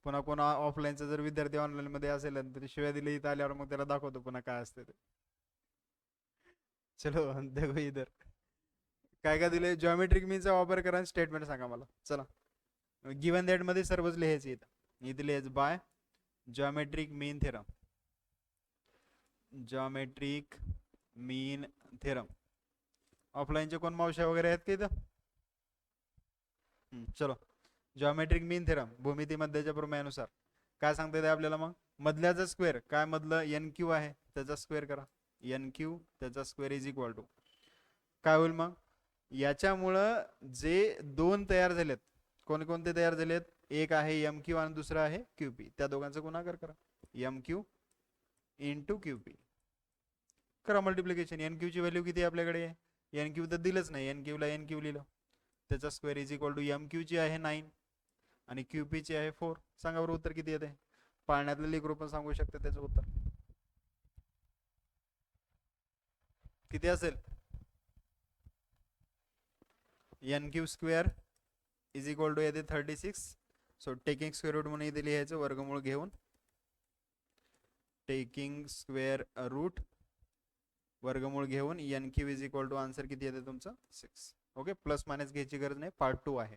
पुन्हा कोणा ऑफलाईनचा जर विद्यार्थी ऑनलाईन मध्ये असेल तर शिव्या दिले इथं आल्यावर मग त्याला दाखवतो पुन्हा काय असते ते. चलो देखो इधर काय काय दिले. जॉमेट्रिक मीनचा वापर करा, स्टेटमेंट सांगा मला. चला, गिवन दॅट मध्ये सर्वच लिहायचं इथं. इथे लिहायचं बाय जॉमेट्रिक मीन थेरम, जॉमेट्रिक मीन थेरम. ऑफलाईनचे कोण मावशा वगैरे आहेत का इथं. चलो, जॉमेट्रिक मीन थेरम भूमिती मध्याच्या प्रमेयानुसार काय सांगता येते आपल्याला. मग मधल्याचा स्क्वेअर, काय मधलं एन क्यू आहे त्याचा स्क्वेअर करा, एन क्यू त्याचा स्क्वेअर इज इक्वल टू काय होईल मग, याच्यामुळं जे दोन तयार झालेत, कोणते तयार झालेत? एक आहे एम क्यू आणि दुसरं आहे क्यूपी. त्या दोघांचा गुणाकार करा. एम क्यू इंटू क्यूपी करा मल्टिप्लिकेशन. एन क्यू ची व्हॅल्यू किती आहे आपल्याकडे? एन क्यू तर दिलंच नाही, एन क्यू ला एन क्यू लिहिलं. त्याचा square is equal to M Q ची आहे 9 आणि क्यूपी ची आहे 4. सांगा बरं उत्तर किती येते? पाळण्यातलं लेकरू पण सांगू शकते त्याचं उत्तर किती असेल. N Q square is equal to येते 36. सो टेकिंग स्क्वेअर रूट म्हणून इथे लिहायचं, वर्गमूळ घेऊन टेकिंग स्क्वेअर रूट वर्गमूळ घेऊन N Q is equal to answer किती येते तुमचं? 6. ओके, प्लस मायनस घ्यायची गरज नाही, पार्ट 2 आहे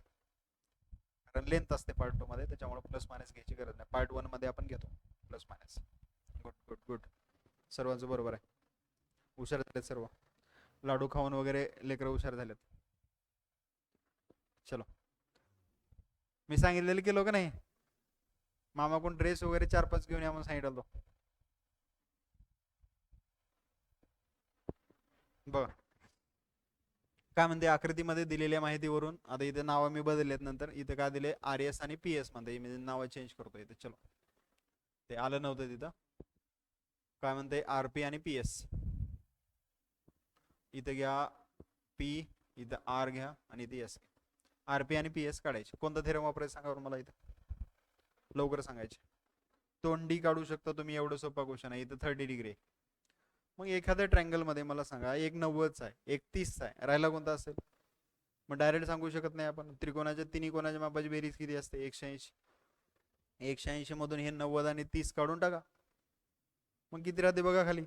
कारण लेंथ असते पार्ट 2 मध्ये, त्याच्यामुळे प्लस मायनस घ्यायची गरज नाही. पार्ट 1 मध्ये आपण घेतो plus minus. Good good good, सर्वांचं बरोबर आहे. हुशार झालेत सर्व, लाडू खाऊन वगैरे लेकरं हुशार झालेत. चलो, मी सांगितलेलं केलं का नाही? मामा कोण ड्रेस वगैरे 4-5 घेऊन या म्हणून सांगितलं. बघा काय म्हणते आकृतीमध्ये दिलेल्या माहितीवरून. आता इथे नावं मी बदललेत, नंतर इथे काय दिले? आर एस आणि पी एस मध्ये मी नावं चेंज करतो इथे. चलो, ते आलं नव्हतं तिथं. काय म्हणते? आर पी आणि पी एस. इथे घ्या पी, इथं आर घ्या आणि इथे एस घ्या. आर पी आणि पी एस काढायचे. कोणता थेरम वापरायचं सांगा बरं मला इथं, लवकर सांगायचे. तोंडी काढू शकता तुम्ही, एवढं सोपा क्वेश्चन आहे. इथं 30 डिग्री. मग एखाद्या ट्रँगल मध्ये मला सांगा, एक 90चा आहे, एक 30चा आहे, राहिला कोणता असेल? मग डायरेक्ट सांगू शकत नाही आपण. त्रिकोणाच्या तिन्ही कोणाच्या मापाची बेरीज किती असते? 180. 180 मधून हे 90 आणि 30 काढून टाका. मग किती राहते बघा खाली?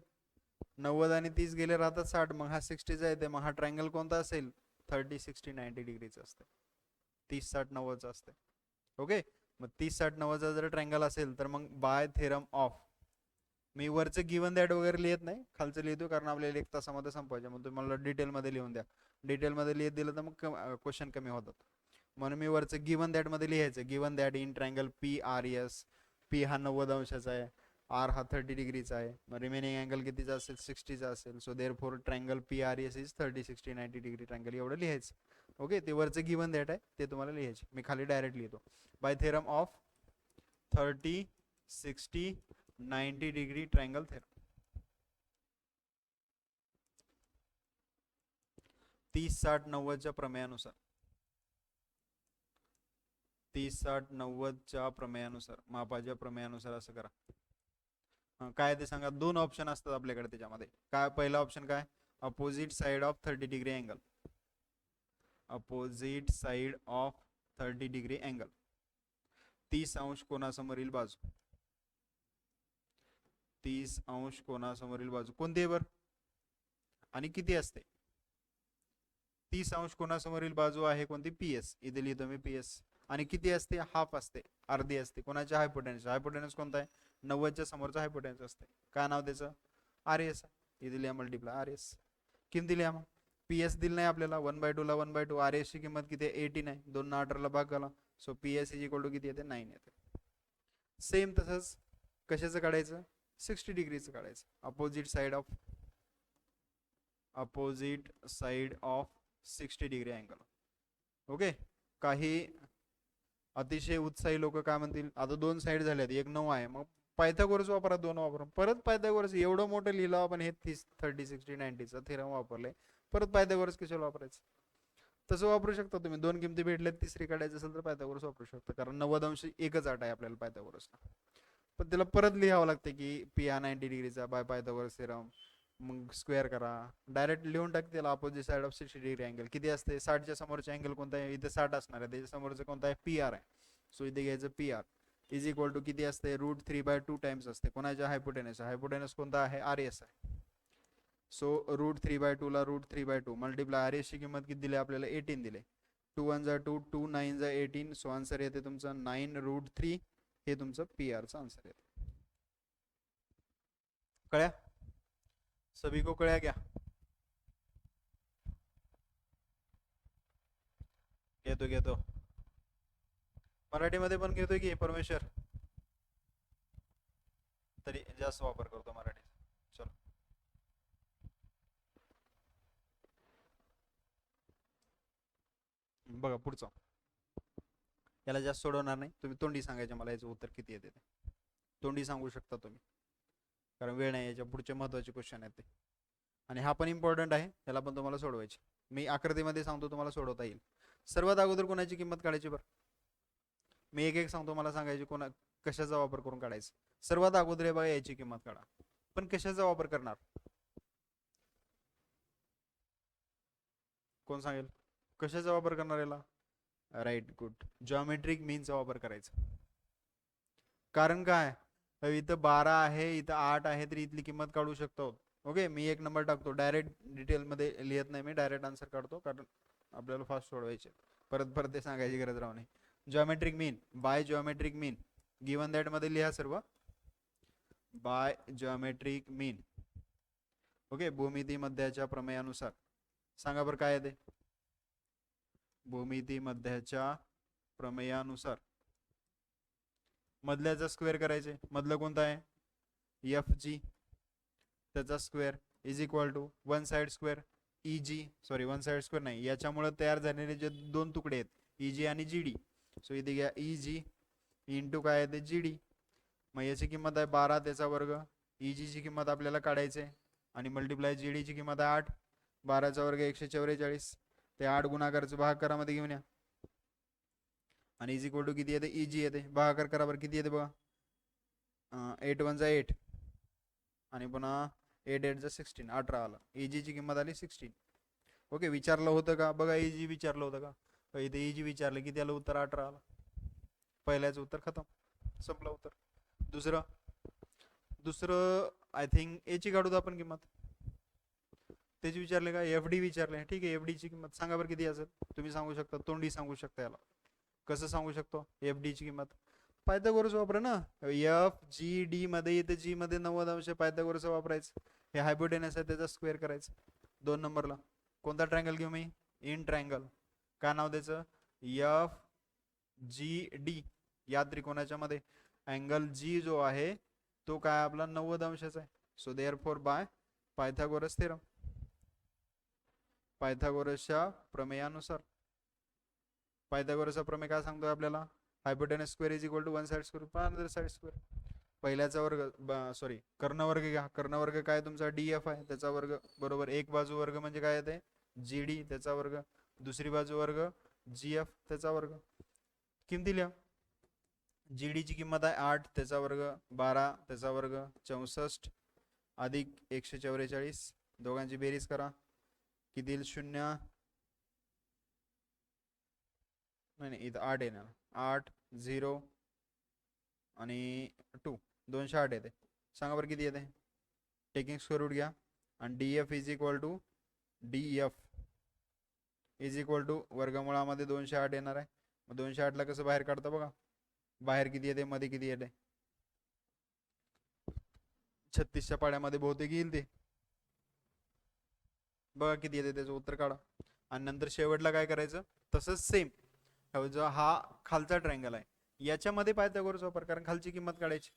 90 आणि 30 गेले राहतात 60. मग हा 60चा येते. मग हा ट्रँगल कोणता असेल? 30, 60, 90 डिग्रीचा असते. 30, 60, 90चा असते. ओके, मग 30, 60, 90चा जर ट्रँगल असेल तर मग बाय थेरम ऑफ, मी वरचं गिवन दॅट वगैरे लिहित नाही, खालचं लिहितो कारण आपल्याला 1 तासामध्ये संपवायचं. मग तुम्हाला डिटेलमध्ये लिहून द्या. डिटेलमध्ये लिहित दिलं तर मग क्वेश्चन कमी होतात. म्हणून मी वरचं गिवन दॅट मध्ये लिहायचं. Given that in triangle P R S, P हा 90 अंशाचा आहे, आर हा 30 डिग्रीचा आहे, मग रिमेनिंग अँगल कितीचा असेल? 60चा असेल. So therefore triangle P R S is 30, 60, 90 degree triangle. एवढं लिहायचं. ओके, ते वरचं गिवन दॅट आहे ते तुम्हाला लिहायचे. मी खाली डायरेक्ट लिहितो. By theorem of 30, 60, 90 degree triangle theorem. 30, 60, 90च्या प्रमेयानुसार, 30, 60, 90च्या प्रमेयानुसार, मापाच्या प्रमेयानुसार असं करा. काय ते सांगा? 2 ऑप्शन असतात आपल्याकडे त्याच्यामध्ये. काय पहिला ऑप्शन काय? Opposite side of 30 degree angle. Opposite side of 30 degree angle, 30 अंश कोणासमोरील बाजू. 30 अंश कोणासमोरील बाजू कोणती आहे बरं आणि किती असते? 30 अंश कोणासमोरील बाजू आहे कोणती? P S. इथे लिहितो मी पी एस. आणि किती असते? हाफ असते, अर्धी असते. कोणाच्या? हायपोटेन्स. हायपोटेन्स कोणता आहे? 90च्या समोरचा हायपोटेन्स असते. काय नाव त्याचं? R S. इथे लिहा मल्टिप्लाय आर एस. किंमत दिली मग. पी एस दिली नाही आपल्याला, 1/2 ला 1/2. आर एस ची किंमत किती आहे? 18 आहे. 2 ने 18 ला भाग झाला. So P S is equal to किती येते? 9 येते. सेम तसंच कशाचं काढायचं? 60 डिग्रीचं काढायचं. Opposite side of 60 degree angle. Okay, काही अतिशय उत्साही लोक काय म्हणतील? आता 2 साइड झाल्यात, एक 9 आहे, मग पायथागोरस वापरा. 2 वापरा. परत पायथागोरस एवढं मोठं लिहिलं आपण, हे 30, 60, 90चा थेरम वापरले, परत पायथागोरस कशाला वापरायचं? तसं वापरू शकता तुम्ही. 2 किमती भेटल्यात, तिसरी काढायचं असेल तर पायथागोरस वापरू शकता, कारण 90 अंश एकच आठ आहे आपल्याला पायथागोरसला. पण त्याला परत लिहावं लागते की पी हा 90 डिग्रीचा बाय पायथागोरस थेरम. मग स्क्वेअर करा, डायरेक्ट लिहून टाक त्याला. Opposite side of 60 degree angle किती असते? 60च्या समोरचा अँगल कोणता आहे? इथे 60 असणार आहे, त्याच्या समोरचं कोणता आहे? पी आर आहे. सो इथे घ्यायचं P R is equal to किती असते? √3/2 टाइम्स असते. कोणाच्या? हायपोटेनस. हायपोटेनस कोणता आहे? आर एस आहे. सो √3/2 ला √3/2 मल्टिप्लाय आर एस ची किंमत किती दिली आपल्याला? 18 दिले. 2 1 जा 2, 2 9 जा 18. सो आन्सर येते तुमचा 9√3. हे तुमचं पी आर चा आन्सर येते. कळ्या? सभी को कळ्या क्या? घेतो मराठीमध्ये पण घेतोय की परमेश्वर? तरी जास्त वापर करतो मराठी. चलो, बघा पुढचा. याला जास्त सोडवणार नाही, तुम्ही तोंडी सांगायचे मला याचं उत्तर किती येते ते. तोंडी सांगू शकता तुम्ही, कारण वेळ नाही, याच्या पुढचे महत्त्वाचे क्वेश्चन आहेत ते. आणि हा पण इम्पॉर्टंट आहे, याला पण तुम्हाला सोडवायचे. मी आकृतीमध्ये सांगतो, तुम्हाला सोडवता येईल. सर्वात अगोदर कोणाची किंमत काढायची बरं? मी एक एक सांगतो, मला सांगायची कशाचा वापर करून काढायचं. सर्वात अगोदर हे बघा, याची किंमत काढा. पण कशाचा वापर करणार? कोण सांगेल कशाचा वापर करणार याला? Right, good. जॉमेट्रिक मीनचा वापर करायचा. कारण काय, इथं 12 आहे, इथं 8 आहे, तरी इथली किंमत काढू शकतो. ओके, मी एक नंबर टाकतो, डायरेक्ट डिटेलमध्ये लिहित नाही, मी डायरेक्ट आन्सर काढतो, कारण आपल्याला फास्ट सोडवायचे. परत परत ते सांगायची गरज राहू नये. Geometric mean by geometric mean given that मध्ये लिहा सर्व. बाय जॉमेट्रिक मीन. ओके, भूमिती मध्याच्या प्रमेयानुसार. सांगा बरं काय आहे ते? भूमिती मध्याच्या प्रमेयानुसार मधल्याचा स्क्वेअर करायचे. मधलं कोणता आहे? एफ जी, त्याचा square is equal to one side square E G, sorry one side square नाही, याच्यामुळे तयार झालेले जे दोन तुकडे आहेत ई जी आणि जी डी. सो इथे घ्या ई जी इंटू काय आहे ते जी डी. मग याची किंमत आहे 12, त्याचा वर्ग. ई जी ची किंमत आपल्याला काढायची आहे, आणि मल्टिप्लाय जी डी ची किंमत आहे 8. 12चा वर्ग 144, ते 8 गुणाकारचं भागाकारामध्ये घेऊन या. आणि इज इक्वल टू किती येते? ई जी येते. भागाकार करा बरं, किती येते बघा. 8 1 8, आणि पुन्हा 8 8 16, 18 आला. ई ची किंमत आली 16. ओके, विचारलं होतं का बघा, ई जी विचारलं होतं का? इथे ई जी विचारलं, किती आलं उत्तर? 18 आला. पहिल्याचं उत्तर खतम, संपलं उत्तर. दुसरं आय थिंक एची काढू आपण किंमत. त्याची विचारले का? एफ डी विचारले. ठीक आहे, एफ डी ची किंमत सांगा बरं किती असेल. तुम्ही सांगू शकता, तोंडी सांगू शकता. याला कसं सांगू शकतो? एफ डी ची किंमत पायथागोरस वापरा ना. एफ जी डी मध्ये येते, जी मध्ये 90 अंश, पायथागोरस वापरायचं. हे हायपोटेनस आहे, त्याचा स्क्वेअर करायचं. 2 नंबरला कोणता ट्रायंगल घेऊ मी? In triangle. काय नाव द्यायचं? F G D. या त्रिकोणाच्या मध्ये अँगल जी जो आहे तो काय आपला 90 अंशाचा आहे. So therefore by Pythagoras theorem, पायथागोरसच्या प्रमेयानुसार. पायथागोरसचा प्रमेय काय सांगतोय आपल्याला? Hypotenuse square is equal to one side square per another side square. पहिल्याचा वर्ग, सॉरी कर्णवर्ग घ्या. कर्णवर्ग काय तुमचा? डी एफ आहे, त्याचा वर्ग बरोबर. एक बाजू वर्ग म्हणजे काय येते? जी डी, त्याचा वर्ग. दुसरी बाजू वर्ग जी एफ, त्याचा वर्ग. किमती लिहा. जी डी ची किंमत आहे 8, त्याचा वर्ग 12, त्याचा वर्ग 64 अधिक 144. दोघांची बेरीज करा, किती येईल? 0. नाही, इथं 8 येणार. 8 0 आणि 2, 208 येते. सांगा बरं किती येते? टेकिंग स्क्वेअर रूट घ्या. आणि D F is equal to D F is equal to वर्गमुळामध्ये 208 येणार आहे. मग 208 ला कसं बाहेर काढता बघा. बाहेर किती येते, मध्ये किती येते? 36च्या पाड्यामध्ये बहुतेक येईल ते. बघा किती येते, त्याचं उत्तर काढा. आणि नंतर शेवटला काय करायचं? तसंच सेम, जो हा खालचा ट्रायंगल आहे याच्यामध्ये पायथागोरस वापर, कारण खालची किंमत काढायची.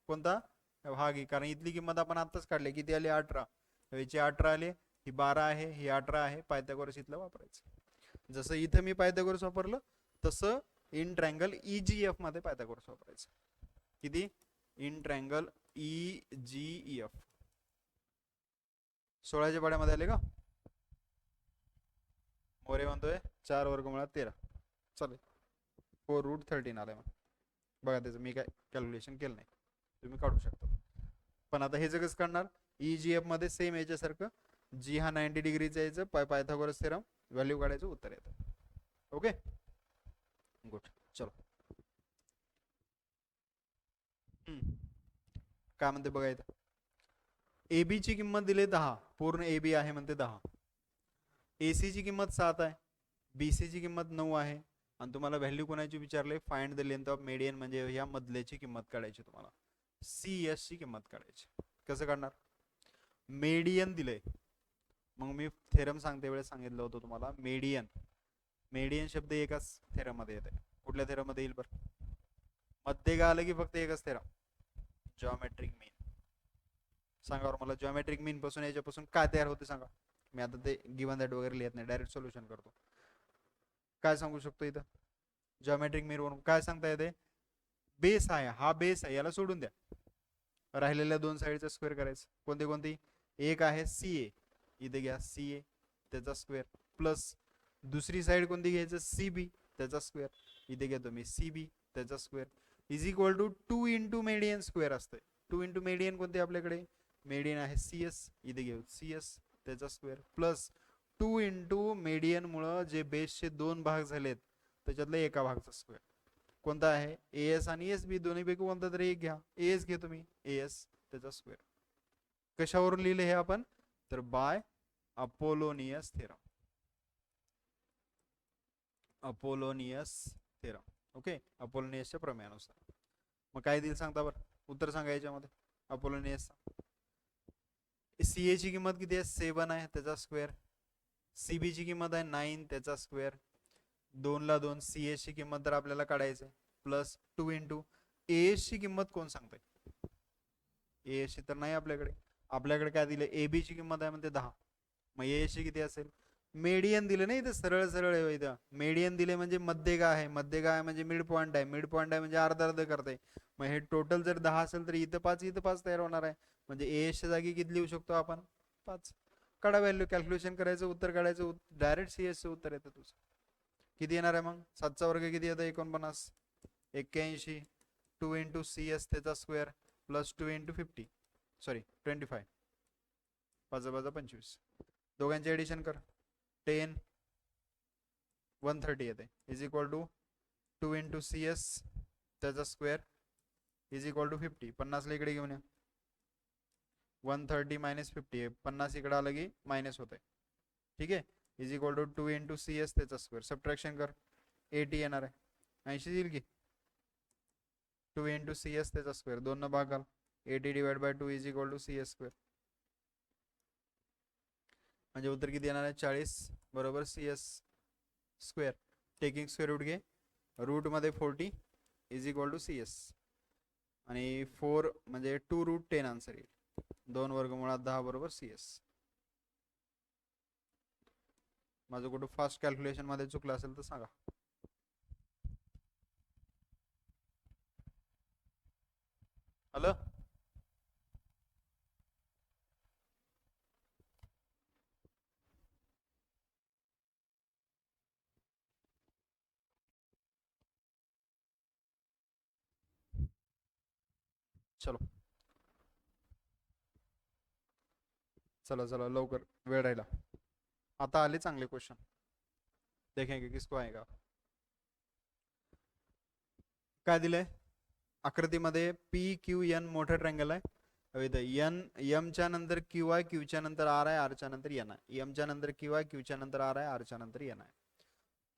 कोणता? हा घे, कारण इथली किंमत आपण आत्ताच काढली. किती आली? 18. याची 18 आले, ही 12 आहे, ही 18 आहे. पायथागोरस इथलं वापरायचं. जसं इथं मी पायथागोरस वापरलं, तसं इन ट्रायंगल EGF मध्ये पायथागोरस वापरायचं. किती? In triangle EGF. 16च्या पाड्यामध्ये आले का? मोरे म्हणतोय 4 वर्गमुळात 13. चालेल, 4√13 आलाय. मग बघा, त्याचं मी काय कॅल्क्युलेशन केलं नाही, तुम्ही काढू शकता. पण आता हे जगच काढणार EGF मध्ये सेम याच्यासारखं. जी हा 90 डिग्रीचा यायचं, पायथागोरस थेरम व्हॅल्यू काढायचं, उत्तर येतं. Okay, good. चलो, काय म्हणते बघा. इथं AB ची किंमत दिली 10, पूर्ण AB आहे म्हणते 10. AC ची किंमत 7 आहे, BC ची किंमत 9 आहे. आणि तुम्हाला व्हॅल्यू कोणाची विचारले? Find the length of median, म्हणजे ह्या मधल्याची किंमत काढायची तुम्हाला. CS ची किंमत काढायची. कसं काढणार? मीडियन दिलंय, मग मी थेरम सांगते वेळेस सांगितलं होतं तुम्हाला, मीडियन. मीडियन शब्द एकाच थेरम मध्ये येते. कुठल्या थेरम मध्ये येईल बरं? मध्ये का आलं की फक्त एकच थेरम? जॉमेट्रिक मीन. सांगा मला, जॉमेट्रिक मीन पासून याच्यापासून काय तयार होते सांगा. मी आता ते गिवन दॅट वगैरे लिहित नाही, डायरेक्ट सोल्युशन करतो. काय सांगू शकतो इथं? जॉमेट्रिक मीन वरून काय सांगता येते, बेस आहे, हा बेस आहे, याला सोडून द्या, राहिलेल्या दोन साईडचा स्क्वेअर करायचं. कोणती कोणती, एक आहे सी ए, इथे घ्या सी ए त्याचा स्क्वेअर, प्लस दुसरी साईड कोणती घ्यायचं, सी बी त्याचा स्क्वेअर, इथे घेतो मी सी बी त्याचा square, is equal to 2 into median square असतं. 2 इंटू मेडियन कोणते आपल्याकडे, मेडियन आहे सी एस, इथे घेऊ सी एस त्याचा स्क्वेअर, प्लस 2 इंटू मेडियन मुळे जे बेसचे दोन भाग झालेत त्याच्यातल्या एका भागचा स्क्वेअर, कोणता आहे ए एस आणि एस बी, दोन्ही पैकी कोणता तरी एक घ्या, ए एस घेतो मी, ए एस त्याचा स्क्वेअर. कशावरून लिहिले हे आपण, तर by Apollonius theorem, Apollonius theorem. Okay, अपोलोनियसच्या प्रमेयानुसार. मग काय दिलं सांगता बरं, उत्तर सांगा याच्यामध्ये अपोलोनियसचा. सी ए ची किंमत किती आहे, 7 आहे त्याचा स्क्वेअर, सी बी ची किंमत आहे 9 त्याचा स्क्वेअर, 2 ला 2, सी एस ची किंमत तर आपल्याला काढायचं, प्लस 2 इंटू ए एस ची किंमत कोण सांगतंय, ए एस ची तर नाही आपल्याकडे काय दिलं, ए बी ची किंमत आहे म्हणते 10, मग ए एस ची किती असेल, मेडियन दिले नाही इथं, सरळ सरळ आहे इथं, मेडियन दिले म्हणजे मध्य काय आहे, मध्य काय म्हणजे मिड पॉईंट आहे, मिड पॉईंट आहे म्हणजे अर्धा अर्ध करते, मग हे टोटल जर 10 असेल तर इथं 5 तयार होणार आहे, म्हणजे ए एसच्या जागी किती लिहू शकतो आपण, 5. काढा व्हॅल्यू, कॅल्क्युलेशन करायचं, उत्तर काढायचं, डायरेक्ट सी एसचं उत्तर येतं तुझं. किती येणार आहे मग, 7चा वर्ग किती येतं, 49, 81, 2 इंटू सी एस त्याचा स्क्वेअर, प्लस 2 इंटू 50, सॉरी 25, 5 25, दोघांचे ॲडिशन कर, 10 130 येते, is equal to 2 into C S त्याचा स्क्वेअर इज इक्वल टू 50, 50ला इकडे घेऊन या, 130 मायनस 50 आहे, 50 इकडे आलं की मायनस होत आहे, ठीक आहे, is equal to 2 into C S त्याचा स्क्वेअर, सबट्रॅक्शन कर, 80 येणार आहे, 80 येईल की, 2 इंटू सी एस त्याचा स्क्वेअर, 2 न भाग घाल, 80 divide by 2 is equal to C S square, म्हणजे उत्तर किती येणार आहे, 40 बरोबर C S square. Taking square root घे, रूट मध्ये 40 is equal to C S, आणि 4 म्हणजे 2 रूट 10 आन्सर येईल, 2 वर्गमुळात 10 बरोबर सी एस. माझं कुठं फास्ट कॅल्क्युलेशन मध्ये चुकलं असेल तर सांगा. हॅलो, चलो चला चला लवकर, वेळ राहिला. आता आले चांगले क्वेश्चन, देखेंगे किसको आएगा. काय दिलंय आकृतीमध्ये, पी क्यू एन मोठं ट्रँगल आहे, इथं एन एमच्या नंतर क्यू आहे, क्यूच्या नंतर आर आहे, आरच्या नंतर एन आहे, एमच्या नंतर क्यू आहे, क्यूच्या नंतर आर आहे, आरच्या नंतर एन आहे.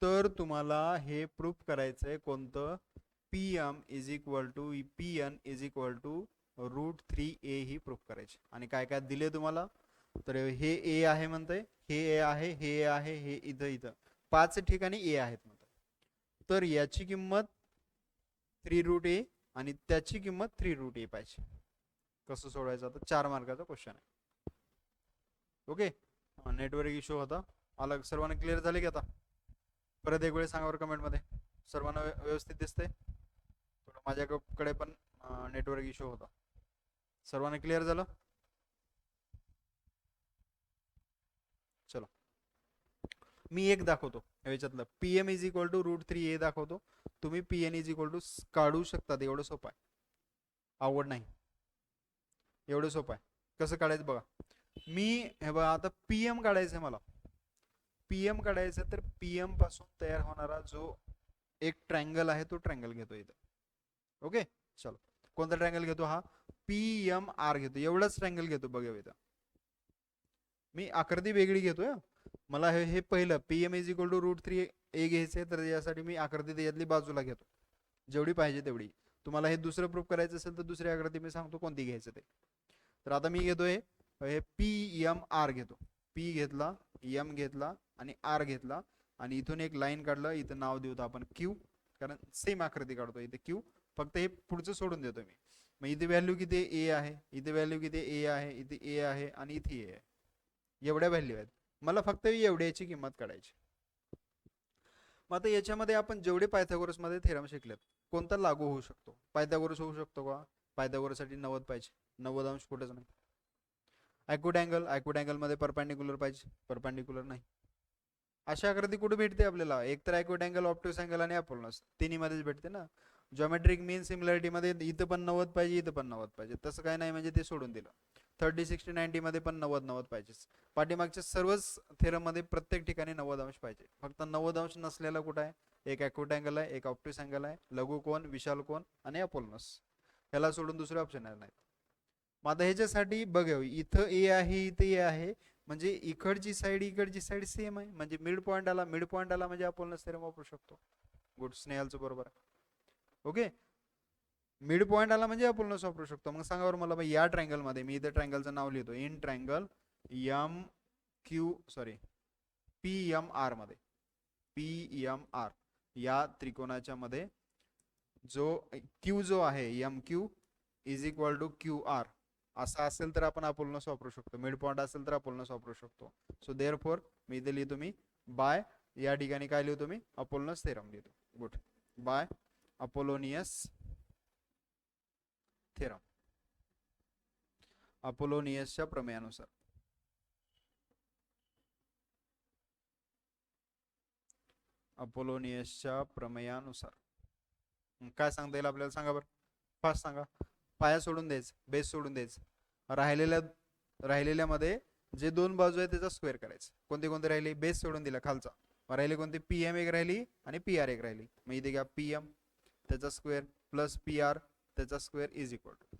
तर तुम्हाला हे प्रूफ करायचंय कोणतं, P M is equal to P N is equal to √3a ही प्रूफ करायचे. आणि काय काय दिले तुम्हाला, तर हे ए आहे म्हणतंय, हे ए आहे, हे ए आहे, हे इथं इथं 5 ठिकाणी ए आहेत म्हणतात. तर याची किंमत 3√a आणि त्याची किंमत 3√a पाहिजे. कसं सोडवायचं, आता 4 मार्काचा क्वेश्चन आहे. ओके, नेटवर्क इश्यू होता, आला सर्वांना क्लिअर झाले की आता, परत एक वेळ सांगा कमेंटमध्ये, सर्वांना व्यवस्थित दिसतंय, थोडं माझ्याकडे पण नेटवर्क इश्यू होता, सर्वांना क्लिअर झालं. चलो मी एक दाखवतो याच्यातलं, P M is equal to √3a दाखवतो, तुम्ही P N is equal to काढू शकता, एवढं सोपं आहे, आवड नाही, एवढं सोपं आहे. कसं काढायचं बघा, मी हे बघा आता पीएम काढायचं आहे मला, पीएम काढायचं, तर पीएम पासून तयार होणारा जो एक ट्रँगल आहे तो ट्रँगल घेतो इथं. ओके, चलो कोणता ट्रँगल घेतो, हा पी एम आर घेतो, एवढाच ट्रँगल घेतो बघा इथं. मी आकृती वेगळी घेतोय, मला हे पहिलं P M is equal to √3a घ्यायचंय, तर यासाठी मी आकृती त्याच्यातली बाजूला घेतो, जेवढी पाहिजे तेवढी. तुम्हाला हे दुसरं प्रूफ करायचं असेल तर दुसरी आकृती मी सांगतो कोणती घ्यायचं ते. तर आता मी घेतोय हे पी एम आर घेतो, पी घेतला, एम घेतला आणि आर घेतला, आणि इथून एक लाईन काढलं, इथं नाव देऊ आपण क्यू, कारण सेम आकृती काढतो इथे क्यू, फक्त हे पुढचं सोडून देतो मी. मग इथे व्हॅल्यू किती ए आहे, इथे व्हॅल्यू किती ए आहे, इथे ए आहे आणि इथे ए आहे, एवढ्या व्हॅल्यू आहेत, मला फक्त एवढ्याची किंमत काढायची. मग आता याच्यामध्ये आपण जेवढे पायथागोरस मध्ये थेरम शिकलेत कोणता लागू होऊ शकतो? पायथागोरस होऊ शकतो का? पायथागोरस साठी 90 पाहिजे, 90 अंश कुठेच नाही. ॲक्यूट अँगल मध्ये परपेंडिक्युलर पाहिजे, परपेंडिक्युलर नाही. अशा आकृती कुठे भेटते आपल्याला? एक तर ॲक्यूट अँगल, ऑप्टिक्स अँगल आणि अपोलॉनस तिन्ही मध्येच भेटते ना. जॉमेट्रिक मीन सिमिलरिटी मध्ये इथं पण 90 पाहिजे, इथं पण 90 पाहिजे, तसं काय नाही म्हणजे ते सोडून दिलं. 30, 60, 90 मध्ये पण 90 पाहिजे. पाठीमागच्या सर्वच थेरम मध्ये प्रत्येक ठिकाणी 90 अंश पाहिजे. फक्त 90 अंश नसलेला कुठं आहे? एक ॲक्यूट अँगल आहे, एक ऑप्टिक्स अँगल आहे, लघु कोन, विशाल कोन आणि अपोलॉनस. ह्याला सोडून दुसरे ऑप्शन नाही. मग आता ह्याच्यासाठी बघा, इथं ए आहे, इथं ए आहे, म्हणजे इकडची साईड सेम आहे, म्हणजे मिड पॉईंट आला म्हणजे आपण थेरम वापरू शकतो. गुड, स्नेहलचं बरोबर आहे. ओके, मिड पॉईंट आला म्हणजे आपण वापरू शकतो. मग सांगा बरं मला, या ट्रायंगल मध्ये मी इथं ट्रायंगलचं नाव लिहितो, इन ट्रायंगल PMR मध्ये, PMR या त्रिकोणाच्या मध्ये जो क्यू जो आहे MQ is equal to QR असा असेल तर आपण अपोलॉनस वापरू शकतो. मिड पॉईंट असेल तर अपोलॉनस वापरू शकतो. सो देअरफॉर मी इथे लिहितो मी बाय, या ठिकाणी काय लिहितो मी? अपोलॉनस थेरम लिहितो. गुड, बाय अपोलोनियस थेरम, अपोलोनियसच्या प्रमेयानुसार. अपोलोनियसच्या प्रमेयानुसार काय सांगता येईल आपल्याला? सांगा बरं, फास्ट सांगा. पाया सोडून द्यायचं, बेस सोडून द्यायचं, राहिलेल्या मध्ये जे दोन बाजू आहे त्याचा स्क्वेअर करायचं. कोणते कोणते राहिले? बेस सोडून दिला खालचा, राहिले कोणते? PM एक राहिली आणि PR एक राहिली. मग इथे घ्या PM त्याचा स्क्वेअर प्लस PR त्याचा square is equal to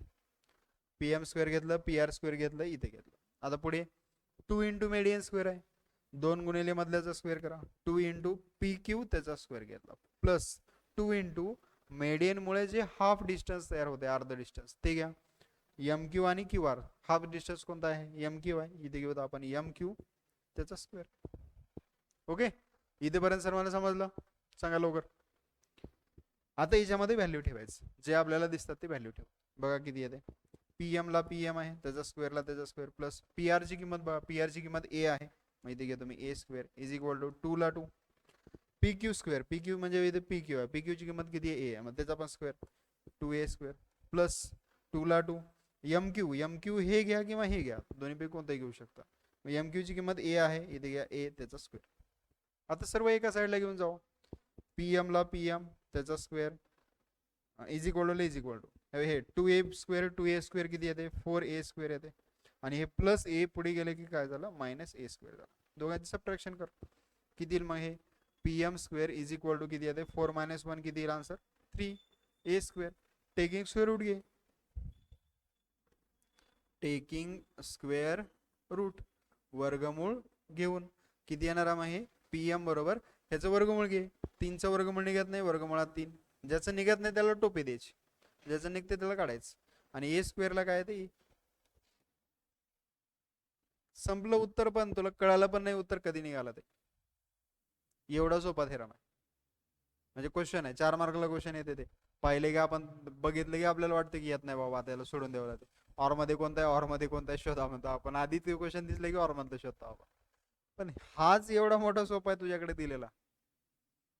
PM square घेतलं, PR स्क्वेअर घेतलं, इथे घेतलं. आता पुढे 2 इंटू मेडियन स्क्वेअर आहे, 2 गुणिले मधल्याचा स्क्वेअर करा, 2 इंटू PQ त्याचा स्क्वेअर घेतला, प्लस 2 इंटू मेडियन मुळे जे हाफ डिस्टन्स तयार होते, अर्ध डिस्टन्स, ते घ्या. MQ आणि QR, हाफ डिस्टन्स कोणता आहे? MQ आहे, इथे घेऊत आपण MQ त्याचा स्क्वेअर. ओके, इथेपर्यंत सर्वांना समजलं? सांगा लवकर. आता याच्यामध्ये व्हॅल्यू ठेवायचं, जे आपल्याला दिसतात ते व्हॅल्यू ठेव. बघा किती येते. PM ला PM आहे, त्याचा स्क्वेअरला त्याचा स्क्वेअर, प्लस PR ची किंमत बघा, PR ची किंमत A आहे, मग इथे घेतो मी A square is equal to 2 ला 2, PQ स्क्वेअर, PQ म्हणजे इथे PQ आहे, PQ ची किंमत किती आहे? A आहे, मग त्याचा पण स्क्वेअर 2A स्क्वेअर, प्लस 2 ला 2, MQ हे घ्या किंवा हे घ्या, दोन्हीपैकी कोणताही घेऊ शकता. मग MQ ची किंमत A आहे, इथे घ्या A त्याचा स्क्वेअर. आता सर्व एका साईडला घेऊन जाऊ. PM ला PM त्याचा स्क्वेअर इज इक्वल टू हे 2A स्क्वेअर किती येते? 4A स्क्वेअर येते, आणि हे प्लस A पुढे गेले की काय झालं? मायनस A स्क्वेअर झालं. दोघांची सबट्रॅक्शन कर, किती येईल मग? हे PM square is equal to किती येते? 4 - 1 किती येईल answer? 3A square. Taking square root घे, टेकिंग स्क्वेअर रूट वर्गमूळ घेऊन किती येणार मग? हे PM बरोबर ह्याचं वर्गमूळ घे, 3चं वर्गमूळ निघत नाही, वर्गमुळात 3, ज्याचं निघत नाही त्याला टोपी द्यायची, ज्याचं निघते त्याला काढायचं. आणि A स्क्वेअरला काय ते संपलं उत्तर. पण तुला कळालं पण नाही उत्तर कधी निघालं ते. एवढा सोपा थेरम आहे, म्हणजे क्वेश्चन आहे, 4 मार्कला क्वेश्चन येते. ते पाहिले की आपण बघितलं की आपल्याला वाटतं की येत नाही बाबा, त्याला सोडून द्यावं लागते. ऑर मध्ये कोणता आहे, ऑर मध्ये कोणता आहे शोधा म्हणतो आपण, आधी ते क्वेश्चन दिसले की ऑर मधलं शोधतो आपण. पण हाच एवढा मोठा सोपा आहे तुझ्याकडे दिलेला,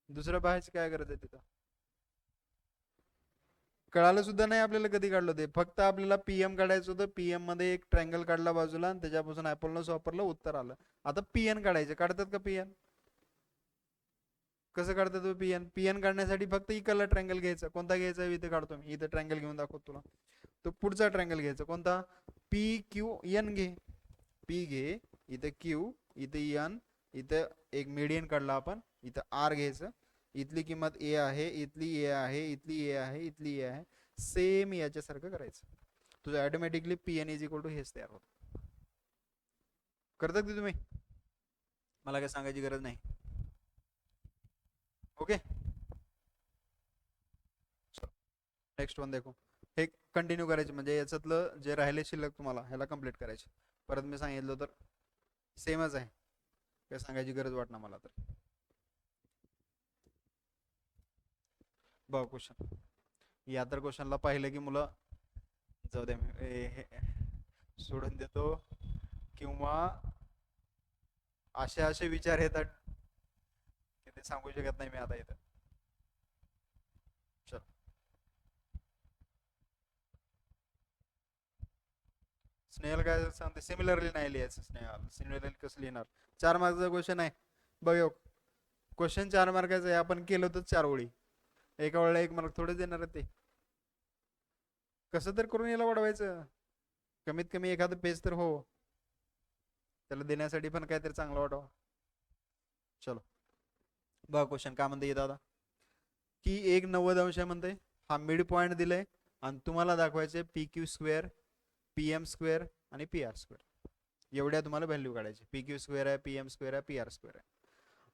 दुसऱ्या बाहेरची काय गरज आहे तिथं? कळालं सुद्धा नाही आपल्याला कधी काढलं ते, फक्त आपल्याला PM काढायचं होतं. PM मध्ये एक ट्रायंगल काढला बाजूला आणि त्याच्यापासून अपोलॉनस वापरलं, उत्तर आलं. आता PN काढायचे, काढतात का PN? कसं काढतात PN काढण्यासाठी फक्त इकडला ट्रायंगल घ्यायचा. कोणता घ्यायचा इथे काढतो मी, इथे ट्रायंगल घेऊन दाखवतो तुला. तो पुढचा ट्रायंगल घ्यायचा, कोणता? PQN घे, P घे, इथे Q, इथे N, इथं एक मीडियन काढला आपण, इथं R घ्यायचं, इथली किंमत A आहे, इथली A आहे, इथली A आहे, इथली A आहे, सेम याच्यासारखं करायचं. तुझं automatically PN is equal to हेच तयार होतं. करतात की तुम्ही? मला काय सांगायची गरज नाही. ओके, नेक्स्ट वन देखो. हे कंटिन्यू करायचे, म्हणजे याच्यातलं जे राहिले शिल्लक तुम्हाला ह्याला कंप्लीट करायचे. परत मी सांगितलं तर सेमच आहे, काय सांगायची गरज वाटणार मला तर. बघ क्वेश्चन, या तर क्वेश्चनला पाहिलं की मुलं जाऊ दे सोडून देतो, किंवा असे विचार येतात की ते सांगू शकत नाही मी आता इथं. चल स्नेहल काय सांगते, सिमिलरली नाही लिहायचं स्नेहल, सिमिलरली कसं लिहिणार? 4 मार्कचा क्वेश्चन आहे बघ. क्वेश्चन 4 मार्काचा आहे, आपण केलं तर 4 ओळी, एका वेळेला 1 मार्क थोडे देणार आहे ते. कसं तर करून याला वाढवायचं, कमीत कमी एखादं पेज तर हो, त्याला देण्यासाठी पण काहीतरी चांगलं वाटावं. चलो बघा क्वेश्चन काय म्हणते दादा, की एक 90 अंश म्हणते, हा मिड पॉइंट दिलाय आणि तुम्हाला दाखवायचे P Q square, P M square आणि पी आर स्क्वेअर. एवढ्या तुम्हाला व्हॅल्यू काढायची. पी क्यू स्क्वेअर आहे, पी एम स्क्वेअर आहे, पी आर स्क्वेअर आहे.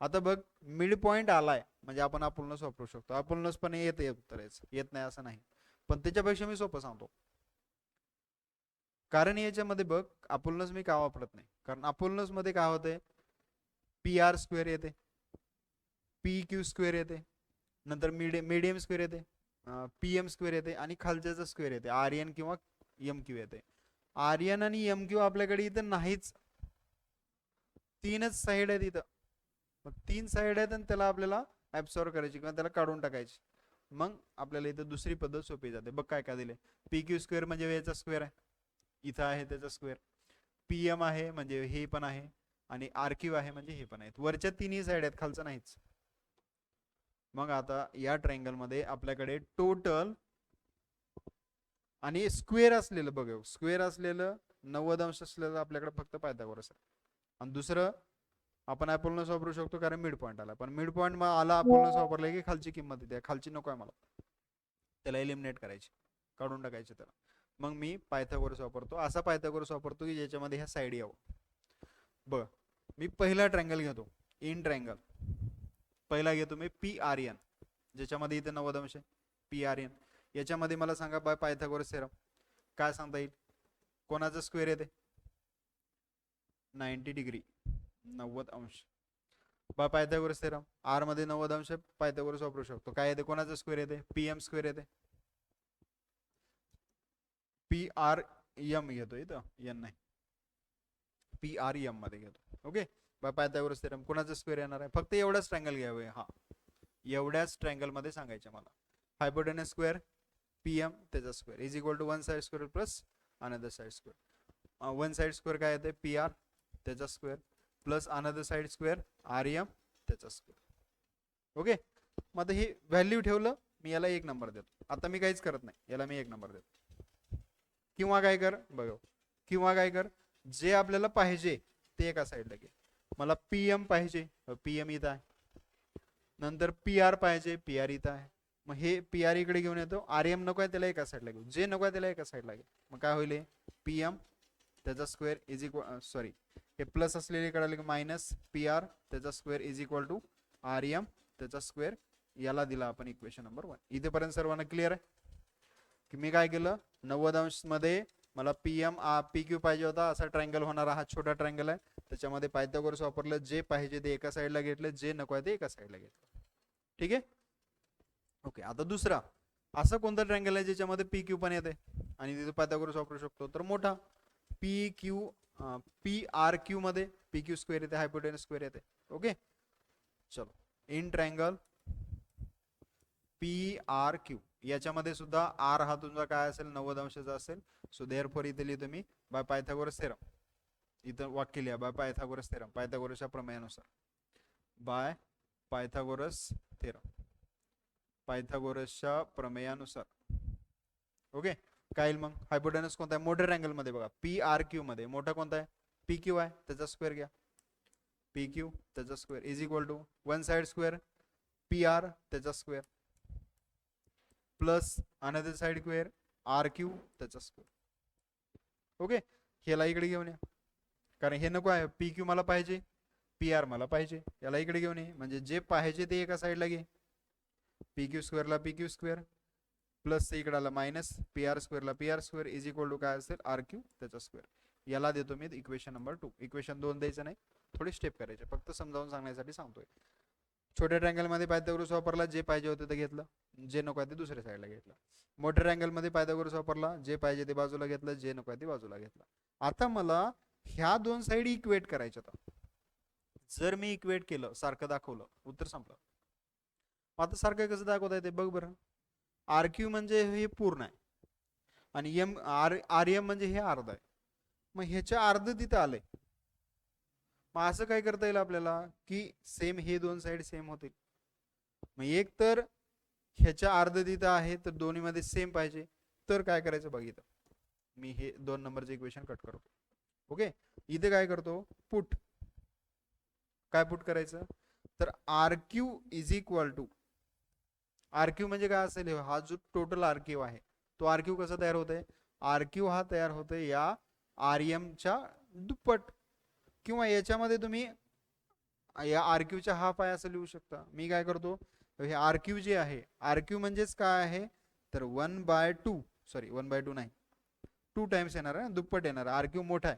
आता बघ मिड पॉइंट आलाय म्हणजे आपण अपूर्णच वापरू शकतो. अपूर्णच पण येते उत्तर येत नाही असं नाही, पण त्याच्यापेक्षा मी सोपं सांगतो. कारण याच्यामध्ये बघ अपूर्णच मी का वापरत नाही, कारण अपूर्णच मध्ये काय होते, पी आर स्क्वेअर येते, पी क्यू स्क्वेअर येते, नंतर मीडियम स्क्वेअर येते, पी एम स्क्वेअर येते आणि खालच्याचा स्क्वेअर येते, आर एन किंवा एम क्यू येते. आर एन आणि एम क्यू आपल्याकडे इथं नाहीच, 3च साईड आहेत इथं. मग 3 साईड आहेत आणि त्याला आपल्याला ऍब्सॉर्ब करायची किंवा त्याला काढून टाकायची. मग आपल्याला इथं दुसरी पद्धत सोपी जाते. बघ काय काय दिले, पी क्यू स्क्वेअर म्हणजे याचा स्क्वेअर आहे, इथं आहे त्याचा स्क्वेअर. पी एम आहे म्हणजे हे पण आहे, आणि आर क्यू आहे म्हणजे हे पण आहेत. वरच्या 3ही साईड आहेत, खालचं नाहीच. मग आता या ट्रायंगल मध्ये आपल्याकडे टोटल आणि स्क्वेअर असलेलं बघ, स्क्वेअर असलेलं 90 अंश असलेलं आपल्याकडे फक्त पायथागोरस आहे. आणि दुसरं आपण अपोलोनस वापरू शकतो कारण मिड पॉईंट आला, पण मिड पॉईंट मग आला अपोलोनस वापरला की खालची किंमत येते, खालची नको आहे मला, त्याला एलिमिनेट करायची, काढून टाकायचे त्याला. मग मी पायथागोरस वापरतो, असा पायथागोरस वापरतो की ज्याच्यामध्ये ह्या साईड यावं. बघ मी पहिला ट्रायंगल घेतो, इन ट्रायंगल पहिला घेतो मी पी आर एन, ज्याच्यामध्ये इथे 90 अंश आहे, पी आर एन. याच्यामध्ये मला सांगा बाय पायथागोरस थेरम काय सांगता येईल, कोणाचं स्क्वेअर येते, 90 डिग्री 90 अंश. बाय पायथागोरस थेरम आर मध्ये 90 अंश पायथागोरस वापरू शकतो. काय येते, कोणाचं स्क्वेअर येते, पी एम स्क्वेअर येते, पी आर एम घेतो इथं, एन नाही, पी आर एम मध्ये घेतो. ओके, बाय पायथागोरस थेरम कोणाचं स्क्वेअर येणार आहे, फक्त एवढाच ट्रायंगल घ्यावे, हा एवढ्याच ट्रायंगल मध्ये सांगायचं मला. हायपोटेनस स्क्वेअर पी एम त्याचा square is equal to one side square plus another side square. One side square काय येते, पी आर त्याचा square plus another side square R M त्याचा स्क्वेअर. ओके, मग आता हे व्हॅल्यू ठेवलं मी, याला 1 नंबर देतो. आता मी काहीच करत नाही, याला मी 1 नंबर देतो. किंवा काय कर बघ, किंवा काय कर, जे आपल्याला पाहिजे ते एका साईडला घे. मला पी एम पाहिजे, पी एम इथं आहे, नंतर पी आर पाहिजे, पी आर इथं आहे. मग हे पी आर इकडे घेऊन येतो, आर एम नको आहे त्याला एका साईडला घेऊ, जे नको आहे त्याला एका साईडला घे. मग काय होईल, पी एम त्याचा स्क्वेअर इज इक्वल, सॉरी हे प्लस असलेले इकडे मायनस पी आर त्याचा square is equal to R M त्याचा स्क्वेअर. याला दिला आपण इक्वेशन नंबर 1. इथेपर्यंत सर्वांना क्लिअर आहे की मी काय केलं, 90 अंश मध्ये मला पी एम पी क्यू पाहिजे होता, असा ट्रायंगल होणारा हा छोटा ट्रायंगल आहे, त्याच्यामध्ये पायथागोरस वापरलं, जे पाहिजे ते एका साईडला घेतलं, जे नको आहे ते एका साईडला घेतलं. ठीक आहे, ओके. आता दुसरा असं कोणता ट्रायंगल आहे ज्याच्यामध्ये पी क्यू पण येते आणि तिथे पायथागोरस वापरू शकतो, तर मोठा P Q, P R Q मध्ये पी क्यू स्क्वेअर येते, हायपोटेनस स्क्वेअर येते. ओके, चलो in triangle P R Q, याच्यामध्ये सुद्धा आर हा तुमचा काय असेल, 90 अंशाचा असेल. सो देअरफॉर इथे लिहितो मी बाय पायथागोरस थेरम, इथं वाक्य लिहा बाय पायथागोरस थेरम, पायथागोरसच्या प्रमेयानुसार, बाय पायथागोरस थेरम, पायथागोरसच्या प्रमेयानुसार. ओके, काय येईल मग, हायपोटेनस कोणता आहे मोठ्या ट्रायंगल मध्ये बघा, पी आर क्यू मध्ये मोठा कोणता आहे, पी क्यू आहे, त्याचा स्क्वेअर घ्या, पी क्यू त्याचा square is equal to one side square P R त्याचा square plus another side square R Q त्याचा स्क्वेअर. ओके, ह्याला इकडे घेऊन या, कारण हे नको आहे, पी क्यू मला पाहिजे, पी आर मला पाहिजे, याला इकडे घेऊन ये, म्हणजे जे पाहिजे ते एका साईडला घे. पी क्यू स्क्वेअरला पी क्यू स्क्वेअर प्लस इकडे आला मायनस पी आर स्क्वेअरला P R square is equal to काय असेल, आर क्यू त्याचा स्क्वेअर. याला देतो मी इक्वेशन नंबर 2. इक्वेशन 2 द्यायचं नाही, थोडी स्टेप करायचे, फक्त समजावून सांगण्यासाठी सांगतोय. छोट्या ट्रायंगल मध्ये पायथागोरस वापरला, जे पाहिजे होते ते घेतलं, जे नको आहे ते दुसऱ्या साईडला घेतलं. मोठ्या ट्रायंगल मध्ये पायथागोरस वापरला, जे पाहिजे ते बाजूला घेतलं, जे नको आहे ते बाजूला घेतलं. आता मला ह्या दोन साईड इक्वेट करायच्या, जर मी इक्वेट केलं, सारखं दाखवलं, उत्तर संपलं. आता सारखं कसं दाखवता येते बघ बरं. आर क्यू म्हणजे हे पूर्ण आहे आणि एम आर आर एम म्हणजे हे अर्ध आहे. मग ह्याच्या अर्ध तिथं आलंय. मग असं काय करता येईल आपल्याला की सेम हे दोन साईड सेम होतील. मग एक तर ह्याच्या अर्ध तिथं आहे तर दोन्ही मध्ये सेम पाहिजे. तर काय करायचं बघितलं मी, हे 2 नंबरचे इक्वेशन कट करतो. ओके, इथे काय करतो, पुट. काय पुट करायचं तर R Q is equal to, R Q म्हणजे काय असेल, हा जो टोटल आर क्यू आहे तो आर क्यू कसा तयार होतोय, आर क्यू हा तयार होतोय या आर एम च्या दुप्पट, किंवा याच्यामध्ये तुम्ही या आर क्यू च्या हाफ आहे असं लिहू शकता. मी काय करतो, हे आर क्यू जे आहे, आर क्यू म्हणजेच काय आहे तर 1/2, सॉरी 1/2 नाही, 2 टाइम्स येणार आहे, दुप्पट येणार. आर क्यू मोठा आहे.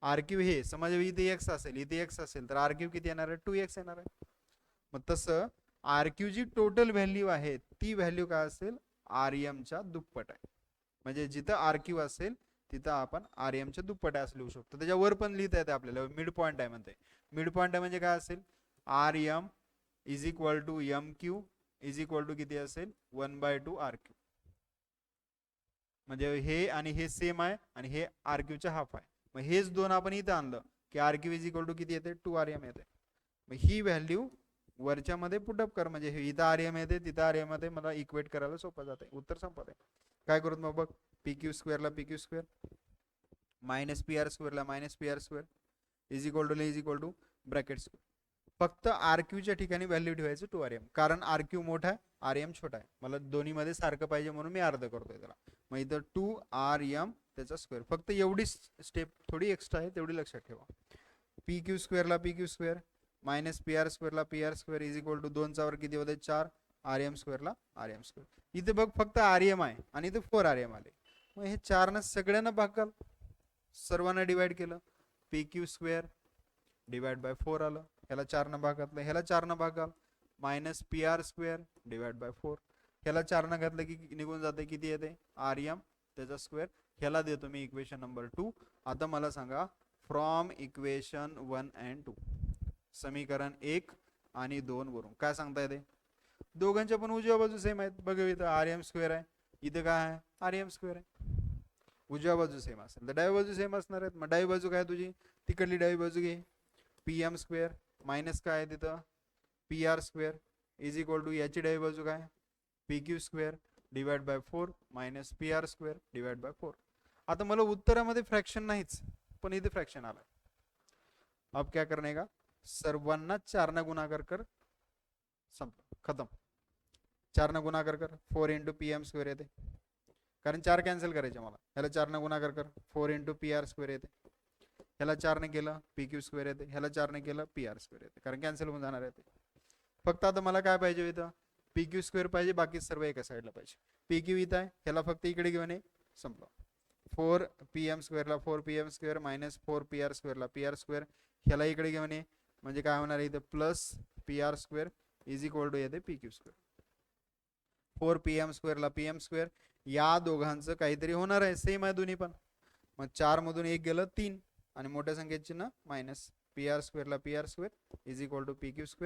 आर क्यू हे समज इथे एक्स असेल, इथे एक्स असेल तर आर क्यू किती येणार आहे, 2x येणार आहे. मग तसं आर क्यू जी टोटल व्हॅल्यू आहे ती व्हॅल्यू काय असेल, आर एम च्या दुप्पट आहे. म्हणजे जिथं आर क्यू असेल तिथं आपण आर एम च्या दुप्पट आहे असं लिहू शकतो. त्याच्यावर पण लिहिता येते आपल्याला, मिड पॉईंट आहे म्हणते. मिड पॉईंट आहे म्हणजे काय असेल, R M is equal to M Q is equal to किती असेल, 1/2 आर क्यू. म्हणजे हे आणि हे सेम आहे आणि हे आर क्यूच्या हाफ आहे. मग हेच दोन आपण इथं आणलं की R Q is equal to किती येते, 2 आर एम येते. मग ही व्हॅल्यू वरच्या मध्ये पुटअप कर, म्हणजे इथं आर एम येते तिथं आर एम येते, मला इक्वेट करायला सोपं जाते. उत्तर संपत आहे. काय करू मग बघ, पी क्यू स्क्वेअरला P Q square minus P R स्क्वेअरला minus P R square is equal to bracket square. फक्त आर क्यूच्या ठिकाणी व्हॅल्यू ठेवायचं 2 आर एम, कारण आर क्यू मोठा आहे आर एम छोटा आहे. मला दोन्ही मध्ये सारखं पाहिजे म्हणून मी अर्ध करतोय त्याला. मग इथं 2 आर एम त्याचा स्क्वेअर. फक्त एवढी स्टेप थोडी एक्स्ट्रा आहे, तेवढी लक्षात ठेवा. पी क्यू स्क्वेअरला P Q square minus P R स्क्वेअरला P R square is equal to 2 चा वर किती होते 4, आर एम स्क्वेअरला आर एम स्क्वेअर. इथे बघ फक्त आर एम आहे आणि इथे 4 आर एम आले. मग हे 4 न सगळ्यांना भागाल, सर्वांना डिवाइड केलं, P Q square divide by 4 आलं. ह्याला 4 न भागातलं, ह्याला 4 न भागाल, minus P R square divide by 4. ह्याला 4 न घातलं की निघून जाते, किती येते आर एम त्याचा स्क्वेअर. ह्याला देतो मी इक्वेशन नंबर 2. आता मला सांगा फ्रॉम इक्वेशन 1 अँड 2, समीकरण 1 आणि 2 वरून काय सांगता येते. दोघांच्या पण उजव्या बाजू सेम आहेत. बघ इथं आर एम स्क्वेअर आहे, इथं काय आहे आर एम स्क्वेअर आहे. उजव्या बाजू सेम असेल तर डावी बाजू सेम असणार आहेत. मग डावी बाजू काय तुझी, तिकडली डावी बाजू घे, पी एम स्क्वेअर मायनस काय आहे तिथं P R square is equal to याची डावी बाजू काय P Q square divide by 4 minus P R square divide by 4. आता मला उत्तरामध्ये फ्रॅक्शन नाहीच पण इथे फ्रॅक्शन आला. अब क्या करने का, सर्वांना 4 न गुणाकार कर, संपलं खतम. 4 न गुणाकार कर, 4 इंटू पी एम स्क्वेअर येते, कारण 4 कॅन्सल करायचे मला. ह्याला 4 न गुणाकार कर, 4 इंटू पी आर स्क्वेअर येते. ह्याला 4 ने केलं पी क्यू स्क्वेअर येते, ह्याला 4 ने केलं पी आर स्क्वेअर येते, कारण कॅन्सल होऊन जाणार आहे. फक्त आता मला काय पाहिजे इथं, पी क्यू स्क्वेअर पाहिजे, बाकी सर्व एका साईडला पाहिजे. पी क्यू इथं आहे, ह्याला फक्त इकडे घेऊन ये, संपलं. 4 पी एम स्क्वेअरला 4 P M square minus 4 P R स्क्वेअरला पी आर स्क्वेअर, ह्याला इकडे घेऊन ये, म्हणजे काय होणार आहे इथं plus P R square is equal to येते P Q square. 4 P M स्क्वेअरला पी एम स्क्वेअर, या दोघांचं काहीतरी होणार आहे, सेम आहे दोन्ही पण. मग 4 मधून 1 गेलं 3 आणि मोठ्या संख्येचे चिन्ह मायनस, पी आर स्क्वेअरला P R square is equal to P Q square